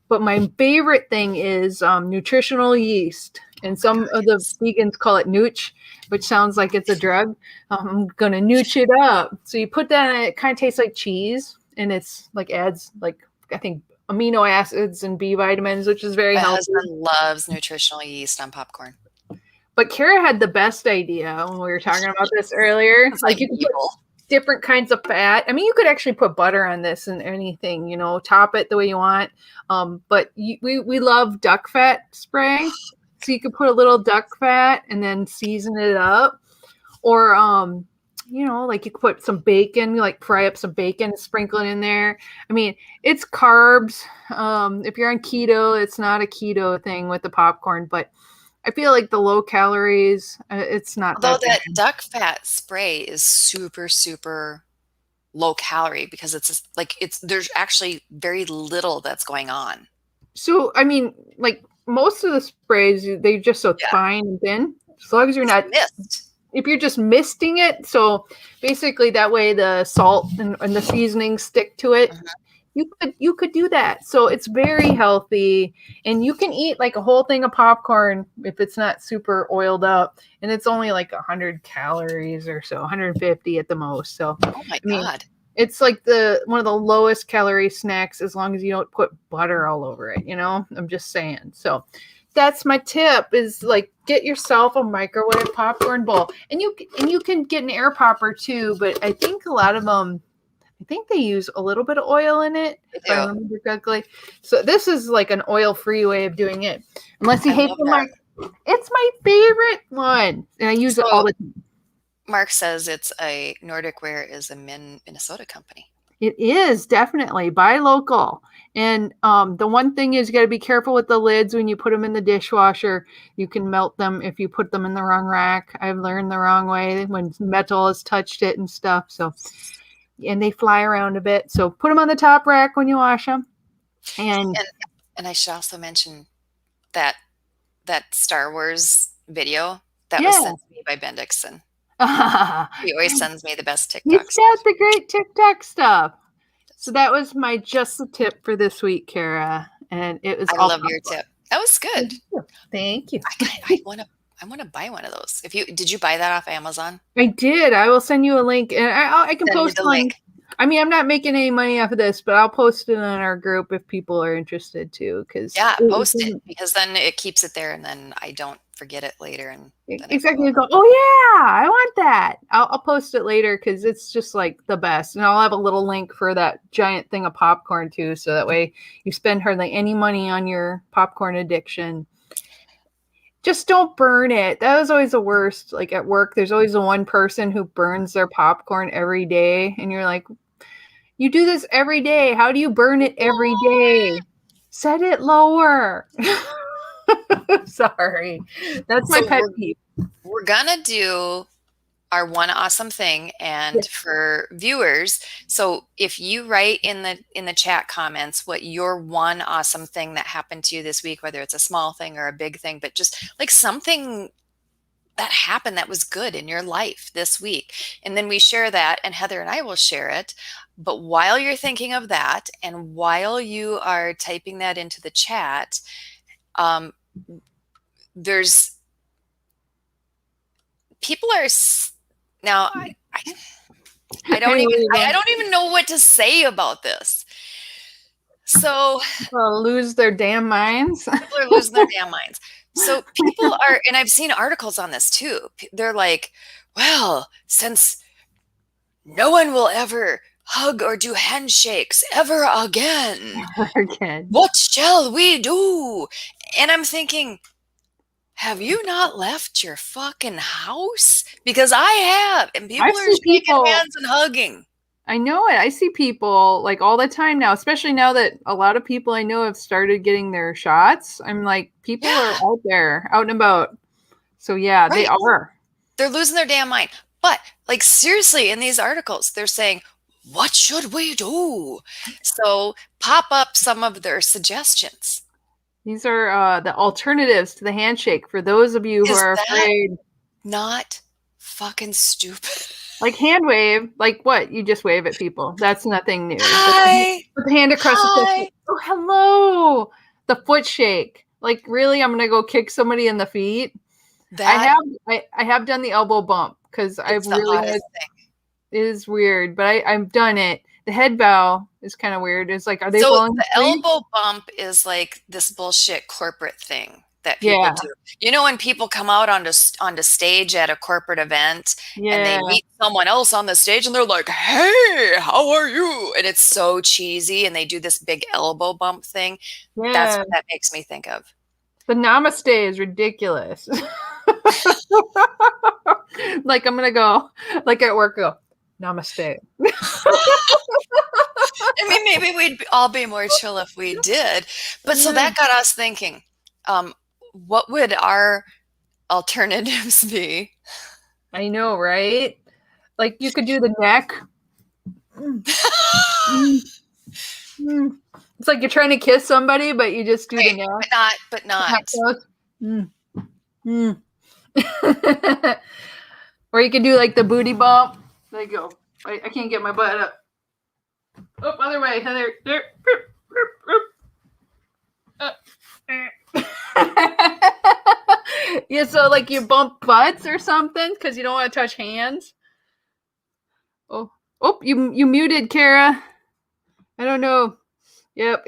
But my favorite thing is nutritional yeast. And some of the vegans call it nooch, which sounds like it's a drug. I'm going to nooch it up. So you put that in, it kind of tastes like cheese. And it's like adds like, I think, amino acids and B vitamins, which is very healthy. My husband loves nutritional yeast on popcorn. But Kara had the best idea when we were talking about this earlier. It's like you can put different kinds of fat. I mean, you could actually put butter on this and anything, top it the way you want. But we love duck fat spray. So you could put a little duck fat and then season it up. Or, like you could put some bacon, like fry up some bacon, sprinkle it in there. I mean, it's carbs. If you're on keto, it's not a keto thing with the popcorn, but I feel like the low calories, it's not. Although that duck fat spray is super, super low calorie because there's actually very little that's going on. So, I mean, like most of the sprays, they're just so fine and thin. As long as you're not mist. If you're just misting it, so basically that way the salt and the seasoning stick to it. You could do that. So it's very healthy, and you can eat like a whole thing of popcorn if it's not super oiled up, and it's only like 100 calories or so, 150 at the most. So oh my God. It's like one of the lowest calorie snacks as long as you don't put butter all over it, I'm just saying. So that's my tip, is like get yourself a microwave popcorn bowl, and you can get an air popper too, but I think a lot of them, I think they use a little bit of oil in it, if I remember correctly. So this is like an oil-free way of doing it. Unless you hate it's my favorite one, and I use it all the time. Mark says it's a Nordic Ware is a Minnesota company. It is, definitely. Buy local. And the one thing is you got to be careful with the lids when you put them in the dishwasher. You can melt them if you put them in the wrong rack. I've learned the wrong way when metal has touched it and stuff. So, and they fly around a bit. So put them on the top rack when you wash them. And I should also mention that Star Wars video that was sent to me by Ben Dixon. He always sends me the best TikToks. He's got the great TikTok stuff. So that was my just the tip for this week, Kara. And it was I love your tip. That was good. Thank you. I want to buy one of those. Did you buy that off Amazon? I did. I will send you a link, and I can post the link. I mean, I'm not making any money off of this, but I'll post it on our group if people are interested too. Post it, because then it keeps it there, and then I don't forget it later. And exactly, you go, oh yeah, I want that. I'll post it later because it's just like the best, and I'll have a little link for that giant thing of popcorn too, so that way you spend hardly any money on your popcorn addiction. just don't burn it. That was always the worst. Like at work, there's always the one person who burns their popcorn every day. And you're like, you do this every day. How do you burn it every day? Set it lower. Sorry. That's my pet peeve. We're gonna do our one awesome thing, and for viewers, so if you write in the chat comments what your one awesome thing that happened to you this week, whether it's a small thing or a big thing, but just like something that happened that was good in your life this week, and then we share that, and Heather and I will share it. But while you're thinking of that, and while you are typing that into the chat, there's people are now. I don't even know what to say about this. So people lose their damn minds. People are losing their damn minds. So people are, and I've seen articles on this too. They're like, well, since no one will ever hug or do handshakes ever again, what shall we do? And I'm thinking, have you not left your fucking house? Because I have, and people are shaking hands and hugging. I know it. I see people like all the time now, especially now that a lot of people I know have started getting their shots. I'm like, people are out there, out and about. So yeah, they are. They're losing their damn mind. But like seriously, in these articles, they're saying, what should we do? So pop up some of their suggestions. These are the alternatives to the handshake for those of you who are afraid. Not fucking stupid. Like hand wave, like what? You just wave at people. That's nothing new. Hi. Put the hand across the chest. Oh, hello. The foot shake. Like really, I'm gonna go kick somebody in the feet. I have done the elbow bump because I've really it is weird, but I've done it. The head bow is kind of weird. It's like, are they falling? The elbow bump is like this bullshit corporate thing that people do. You know, when people come out onto stage at a corporate event and they meet someone else on the stage and they're like, hey, how are you? And it's so cheesy and they do this big elbow bump thing. Yeah. That's what that makes me think of. The namaste is ridiculous. Like I'm going to go, like at work, go, namaste. I mean, maybe we'd all be more chill if we did. But so that got us thinking, what would our alternatives be? I know, right? Like you could do the neck. It's like you're trying to kiss somebody, but you just do the neck. But not. Or you could do like the booty bump. There you go. I can't get my butt up. Oh, other way, Heather. There. Yeah, so like you bump butts or something because you don't want to touch hands. Oh, you muted, Kara. I don't know. Yep.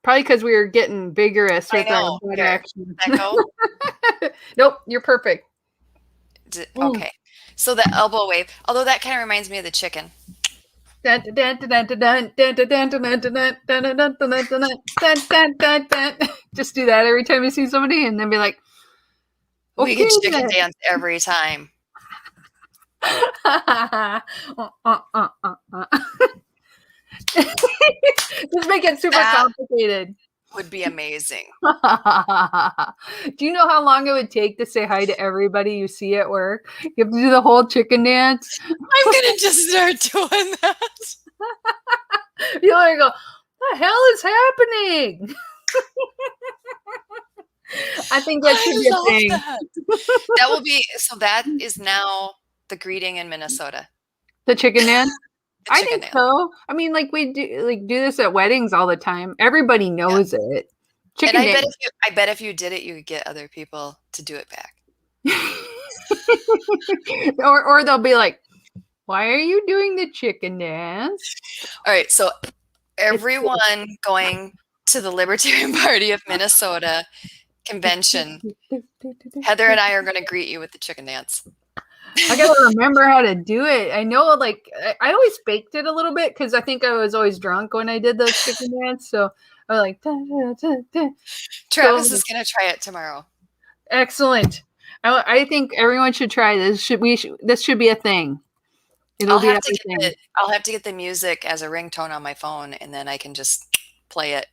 Probably because we were getting vigorous with our butt action. Nope, you're perfect. Okay. So the elbow wave, although that kind of reminds me of the chicken. Just do that every time you see somebody and then be like, we can chicken dance every time. Just make it super complicated. Would be amazing. Do you know how long it would take to say hi to everybody you see at work? You have to do the whole chicken dance. I'm gonna just start doing that. You're gonna go, what the hell is happening? I think that should be a thing. That will be, so that is now the greeting in Minnesota. The chicken dance? I think so. I mean, like we do this at weddings all the time. Everybody knows it. Chicken dance. I bet if you did it, you could get other people to do it back. or they'll be like, why are you doing the chicken dance? All right, so everyone going to the Libertarian Party of Minnesota convention, Heather and I are going to greet you with the chicken dance. I gotta remember how to do it. I know, like, I always faked it a little bit because I think I was always drunk when I did those chicken dance. So I was like, Travis is gonna try it tomorrow. Excellent. I think everyone should try this. This should be a thing. It'll be everything. I'll have to get the music as a ringtone on my phone, and then I can just play it.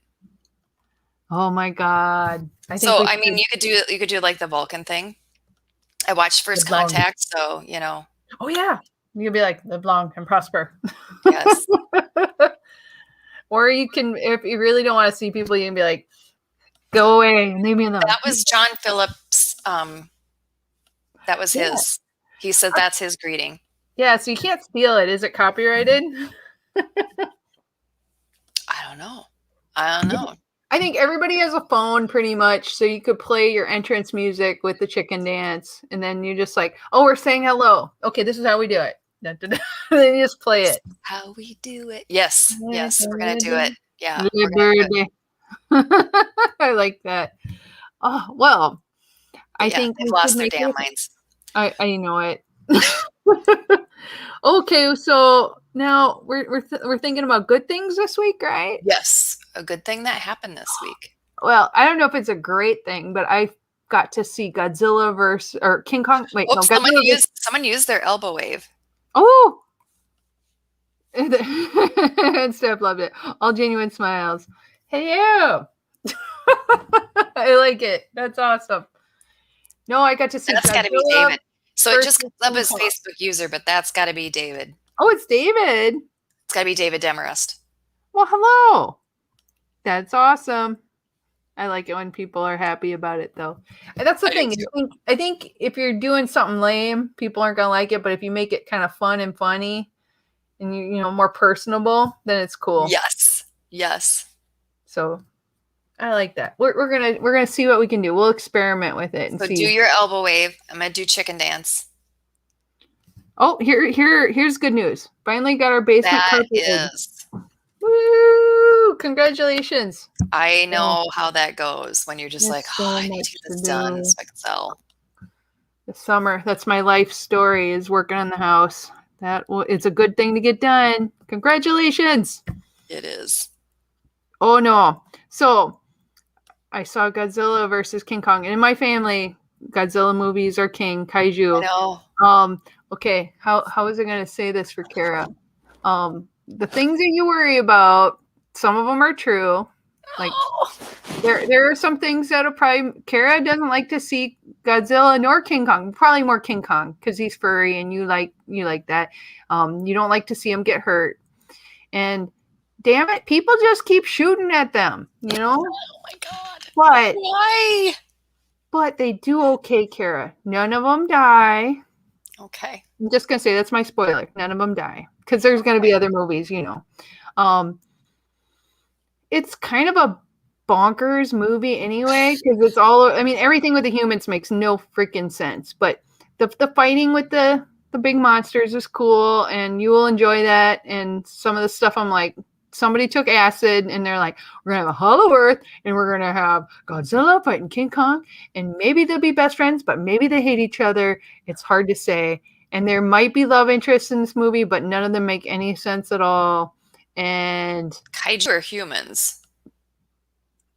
Oh my God! I mean, you could do like the Vulcan thing. I watched First Contact, so you know. Oh yeah, you could be like live long and prosper. Yes. Or you can, if you really don't want to see people, you can be like, go away and leave me alone. That was John Phillips. That was his. He said that's his greeting. Yeah, so you can't steal it. Is it copyrighted? I don't know. I think everybody has a phone pretty much, so you could play your entrance music with the chicken dance, and then you're just like, oh, we're saying hello. Okay, this is how we do it. And then you just play it. How we do it. Yes, we're going to do it. Yeah. I like that. Oh, well, I think they've lost their damn minds. I know it. Okay, so now we're thinking about good things this week, right? Yes, a good thing that happened this week. Well, I don't know if it's a great thing, but I got to see Godzilla or King Kong. Wait, no, someone used their elbow wave. Oh, and Steph loved it. All genuine smiles. Hey, you. I like it. That's awesome. No, I got to see. That's got to be David. So it just comes up as Facebook user, but that's got to be David. Oh, it's David. It's got to be David Demarest. Well, hello. That's awesome. I like it when people are happy about it, though. And that's the thing. I think if you're doing something lame, people aren't gonna like it. But if you make it kind of fun and funny, and you know more personable, then it's cool. Yes. So I like that. We're gonna see what we can do. We'll experiment with it and see. Do your elbow wave. I'm gonna do chicken dance. Oh, here's good news. Finally got our basement carpet. Woo! Congratulations. I know how that goes when you're just like, I need to get this done so I can sell. The summer. That's my life story, is working on the house. It's a good thing to get done. Congratulations. It is. Oh no. So I saw Godzilla versus King Kong. And in my family, Godzilla movies are king, kaiju. I know. Okay, how is it gonna say this for Kara? The things that you worry about, some of them are true. Like there are some things that are probably Kara doesn't like to see Godzilla nor King Kong. Probably more King Kong because he's furry and you like that. You don't like to see him get hurt. And damn it, people just keep shooting at them, you know? Oh my God. But why? But they do okay, Kara. None of them die. Okay. I'm just gonna say that's my spoiler. None of them die. Because there's going to be other movies, you know. It's kind of a bonkers movie anyway, because it's all, I mean, everything with the humans makes no freaking sense. But the fighting with the big monsters is cool, and you will enjoy that. And some of the stuff, I'm like, somebody took acid, and they're like, we're going to have a Hollow Earth, and we're going to have Godzilla fighting King Kong, and maybe they'll be best friends, but maybe they hate each other. It's hard to say. And there might be love interests in this movie, but none of them make any sense at all. And kaiju are humans.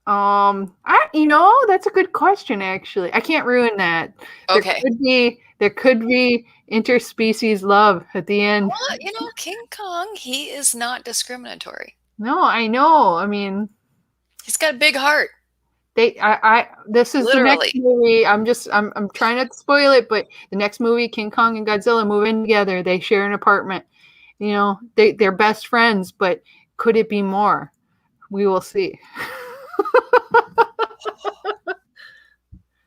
That's a good question. Actually, I can't ruin that. Okay. There could be interspecies love at the end. Well, you know, King Kong, he is not discriminatory. No, I know. I mean, he's got a big heart. This is literally the next movie. I'm trying not to spoil it, but the next movie, King Kong and Godzilla move in together. They share an apartment. You know, they're best friends, but could it be more? We will see.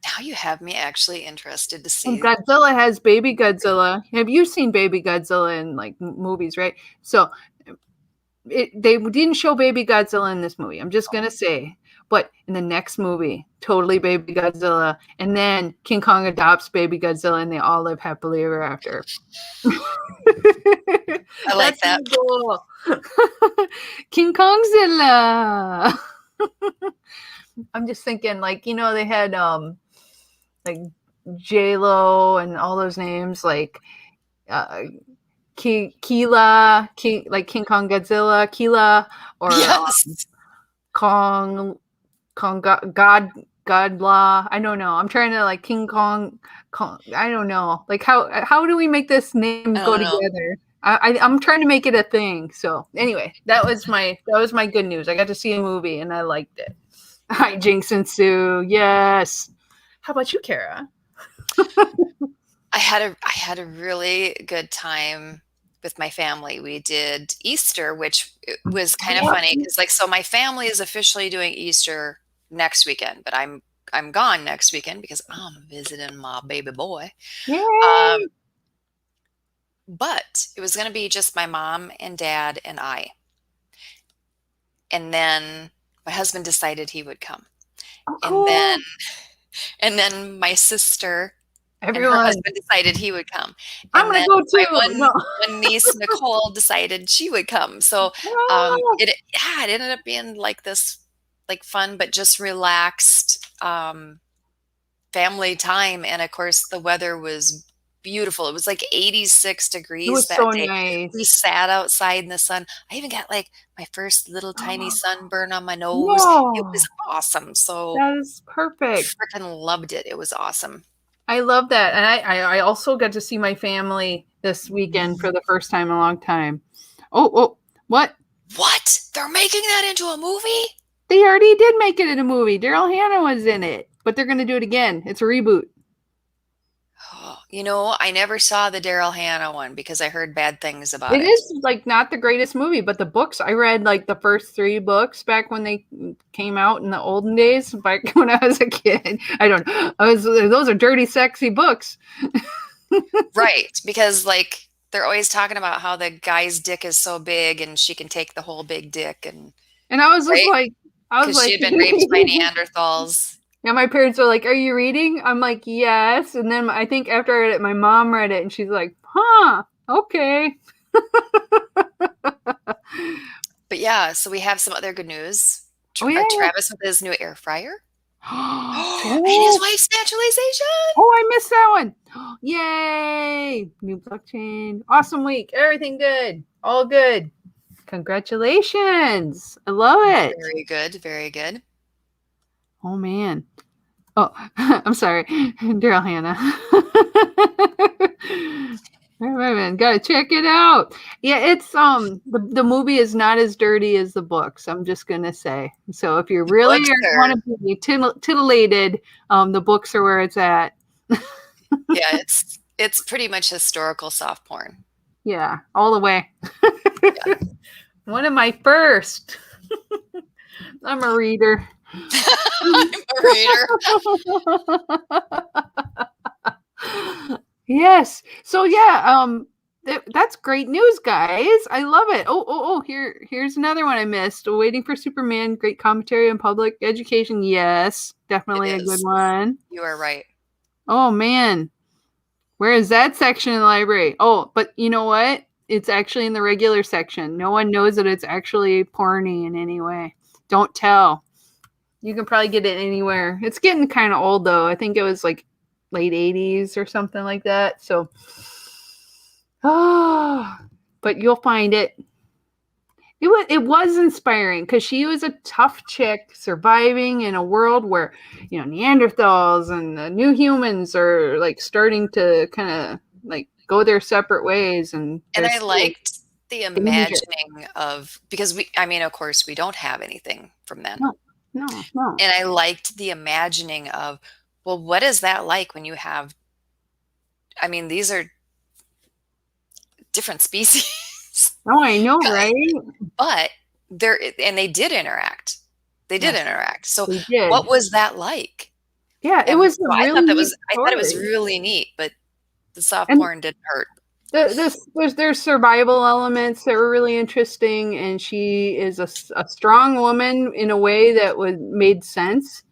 Now you have me actually interested to see. And Godzilla has baby Godzilla. Have you seen baby Godzilla in like movies, right? So they didn't show baby Godzilla in this movie. I'm just gonna say. But in the next movie, totally baby Godzilla. And then King Kong adopts baby Godzilla and they all live happily ever after. I like that. Cool. King Kongzilla. I'm just thinking, like, you know, they had like J-Lo and all those names, like Kila, like King Kong Godzilla, Kila, or yes. God God Law. I don't know. I'm trying to like King Kong. I don't know. Like how do we make this name I go don't know. together? I'm trying to make it a thing. So anyway, that was my good news. I got to see a movie and I liked it. Hi, Jinx and Sue. Yes. How about you, Kara? I had a really good time with my family. We did Easter, which was kind of funny because so my family is officially doing Easter next weekend, but I'm gone next weekend because I'm visiting my baby boy. Yay! But it was going to be just my mom and dad and I. And then my husband decided he would come. Oh, cool. And then my sister and her Everyone. husband decided he would come. I'm And gonna then go too. my one niece, Nicole, decided she would come. So it ended up being like this like fun but just relaxed family time. And of course the weather was beautiful. It was like 86 degrees It was that so day. nice. We sat outside in the sun. I even got like my first little tiny sunburn on my nose. Whoa. It was awesome. So That is perfect. freaking loved it. It was awesome. I love that. And I also got to see my family this weekend for the first time in a long time. Oh, what? What? They're making that into a movie? They already did make it in a movie. Daryl Hannah was in it, but they're going to do it again. It's a reboot. Oh, I never saw the Daryl Hannah one because I heard bad things about it. It is like not the greatest movie, but the books, I read like the first 3 books back when they came out in the olden days, back when I was a kid. I don't know. Those are dirty, sexy books. Right. Because like they're always talking about how the guy's dick is so big and she can take the whole big dick. And I was just like, because she had been raped by Neanderthals. Yeah, my parents were like, "Are you reading?" I'm like, "Yes." And then I think after I read it, my mom read it, and she's like, "Huh, okay." But yeah, so we have some other good news. Yeah. Travis with his new air fryer. And his wife's naturalization. Oh, I missed that one. Yay! New blockchain. Awesome week. Everything good. All good. Congratulations. I love it. Very good. Very good. Oh, man. Oh, I'm sorry. Daryl Hannah. Gotta check it out. Yeah, it's the movie is not as dirty as the books. I'm just gonna say. So if you really want to be titillated, the books are where it's at. Yeah, it's pretty much historical soft porn. Yeah, all the way. Yeah. One of my first. I'm a reader. I'm a reader. Yes. So yeah, that's great news, guys. I love it. Oh, here's another one I missed. Waiting for Superman, great commentary on public education. Yes, definitely a good one. You are right. Oh man. Where is that section in the library? Oh, but you know what? It's actually in the regular section. No one knows that it's actually porny in any way. Don't tell. You can probably get it anywhere. It's getting kind of old though. I think it was like late 80s or something like that. So, but you'll find it. It was inspiring because she was a tough chick surviving in a world where, Neanderthals and the new humans are like starting to kind of like go their separate ways. And I liked the imagining of, because of course we don't have anything from then. No. And I liked the imagining of, well, what is that like when you have, these are different species. Oh, I know, right? But they did interact. So what was that like? Yeah, it was I thought it was really neat, but the soft porn didn't hurt. There's survival elements that were really interesting, and she is a strong woman in a way that made sense,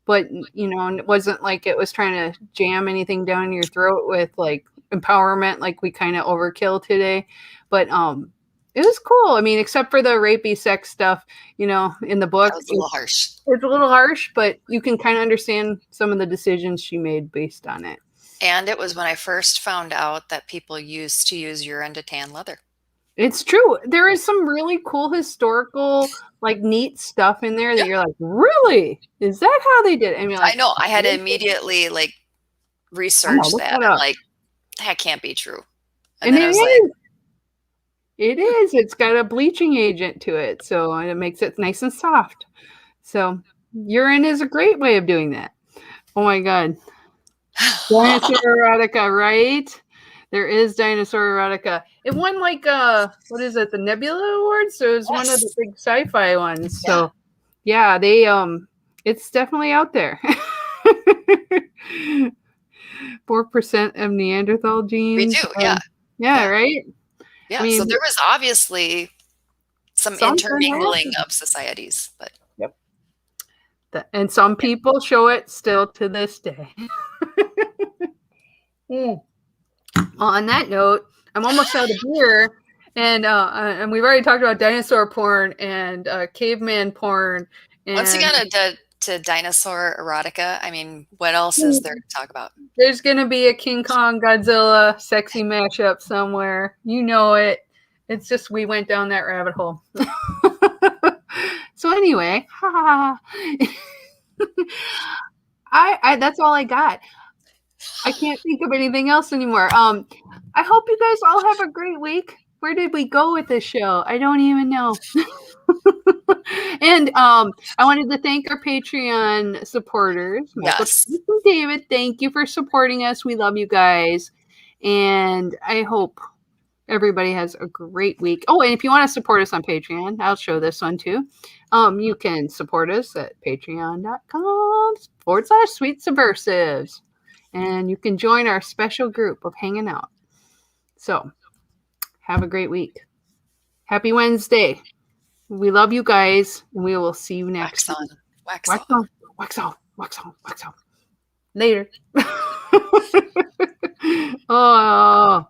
but it wasn't like it was trying to jam anything down your throat with like empowerment, like we kind of overkill today. But it was cool. Except for the rapey sex stuff, in the book, it's a little harsh. It's a little harsh, but you can kind of understand some of the decisions she made based on it. And it was when I first found out that people used to use urine to tan leather. It's true. There is some really cool historical, like neat stuff in there that you're like, really? Is that how they did it? And you're like, I know. I had to immediately like research look that. that I'm up. like, that can't be true. And then I it was like, is. It is. It's got a bleaching agent to it, so it makes it nice and soft. So urine is a great way of doing that. Oh my god. Dinosaur erotica, right? There is dinosaur erotica. It won like what is it, the Nebula Awards? So it was one of the Yes. big sci-fi ones. Yeah. So yeah, they it's definitely out there. 4% of Neanderthal genes. We do, yeah. Yeah, Yeah. right? Yeah. I mean, so there was obviously some something intermingling happened. of societies, but And some people show it still to this day. Well, on that note, I'm almost out of beer, and we've already talked about dinosaur porn and caveman porn. And once you got to dinosaur erotica, I mean, what else is there to talk about? there's gonna be a King Kong Godzilla sexy mashup somewhere. You know it. It's just we went down that rabbit hole. So anyway, I that's all I got. I can't think of anything else anymore. I hope you guys all have a great week. Where did we go with this show? I don't even know. And I wanted to thank our Patreon supporters, Michael Yes. and David. Thank you for supporting us. We love you guys. And I hope everybody has a great week. Oh, and if you want to support us on Patreon, I'll show this one too. You can support us at patreon.com/Sweet Subversives. And you can join our special group of hanging out. So have a great week. Happy Wednesday. We love you guys, and we will see you next Wax week. on, wax Wax off. on, wax off, wax on, wax off. Later. Oh.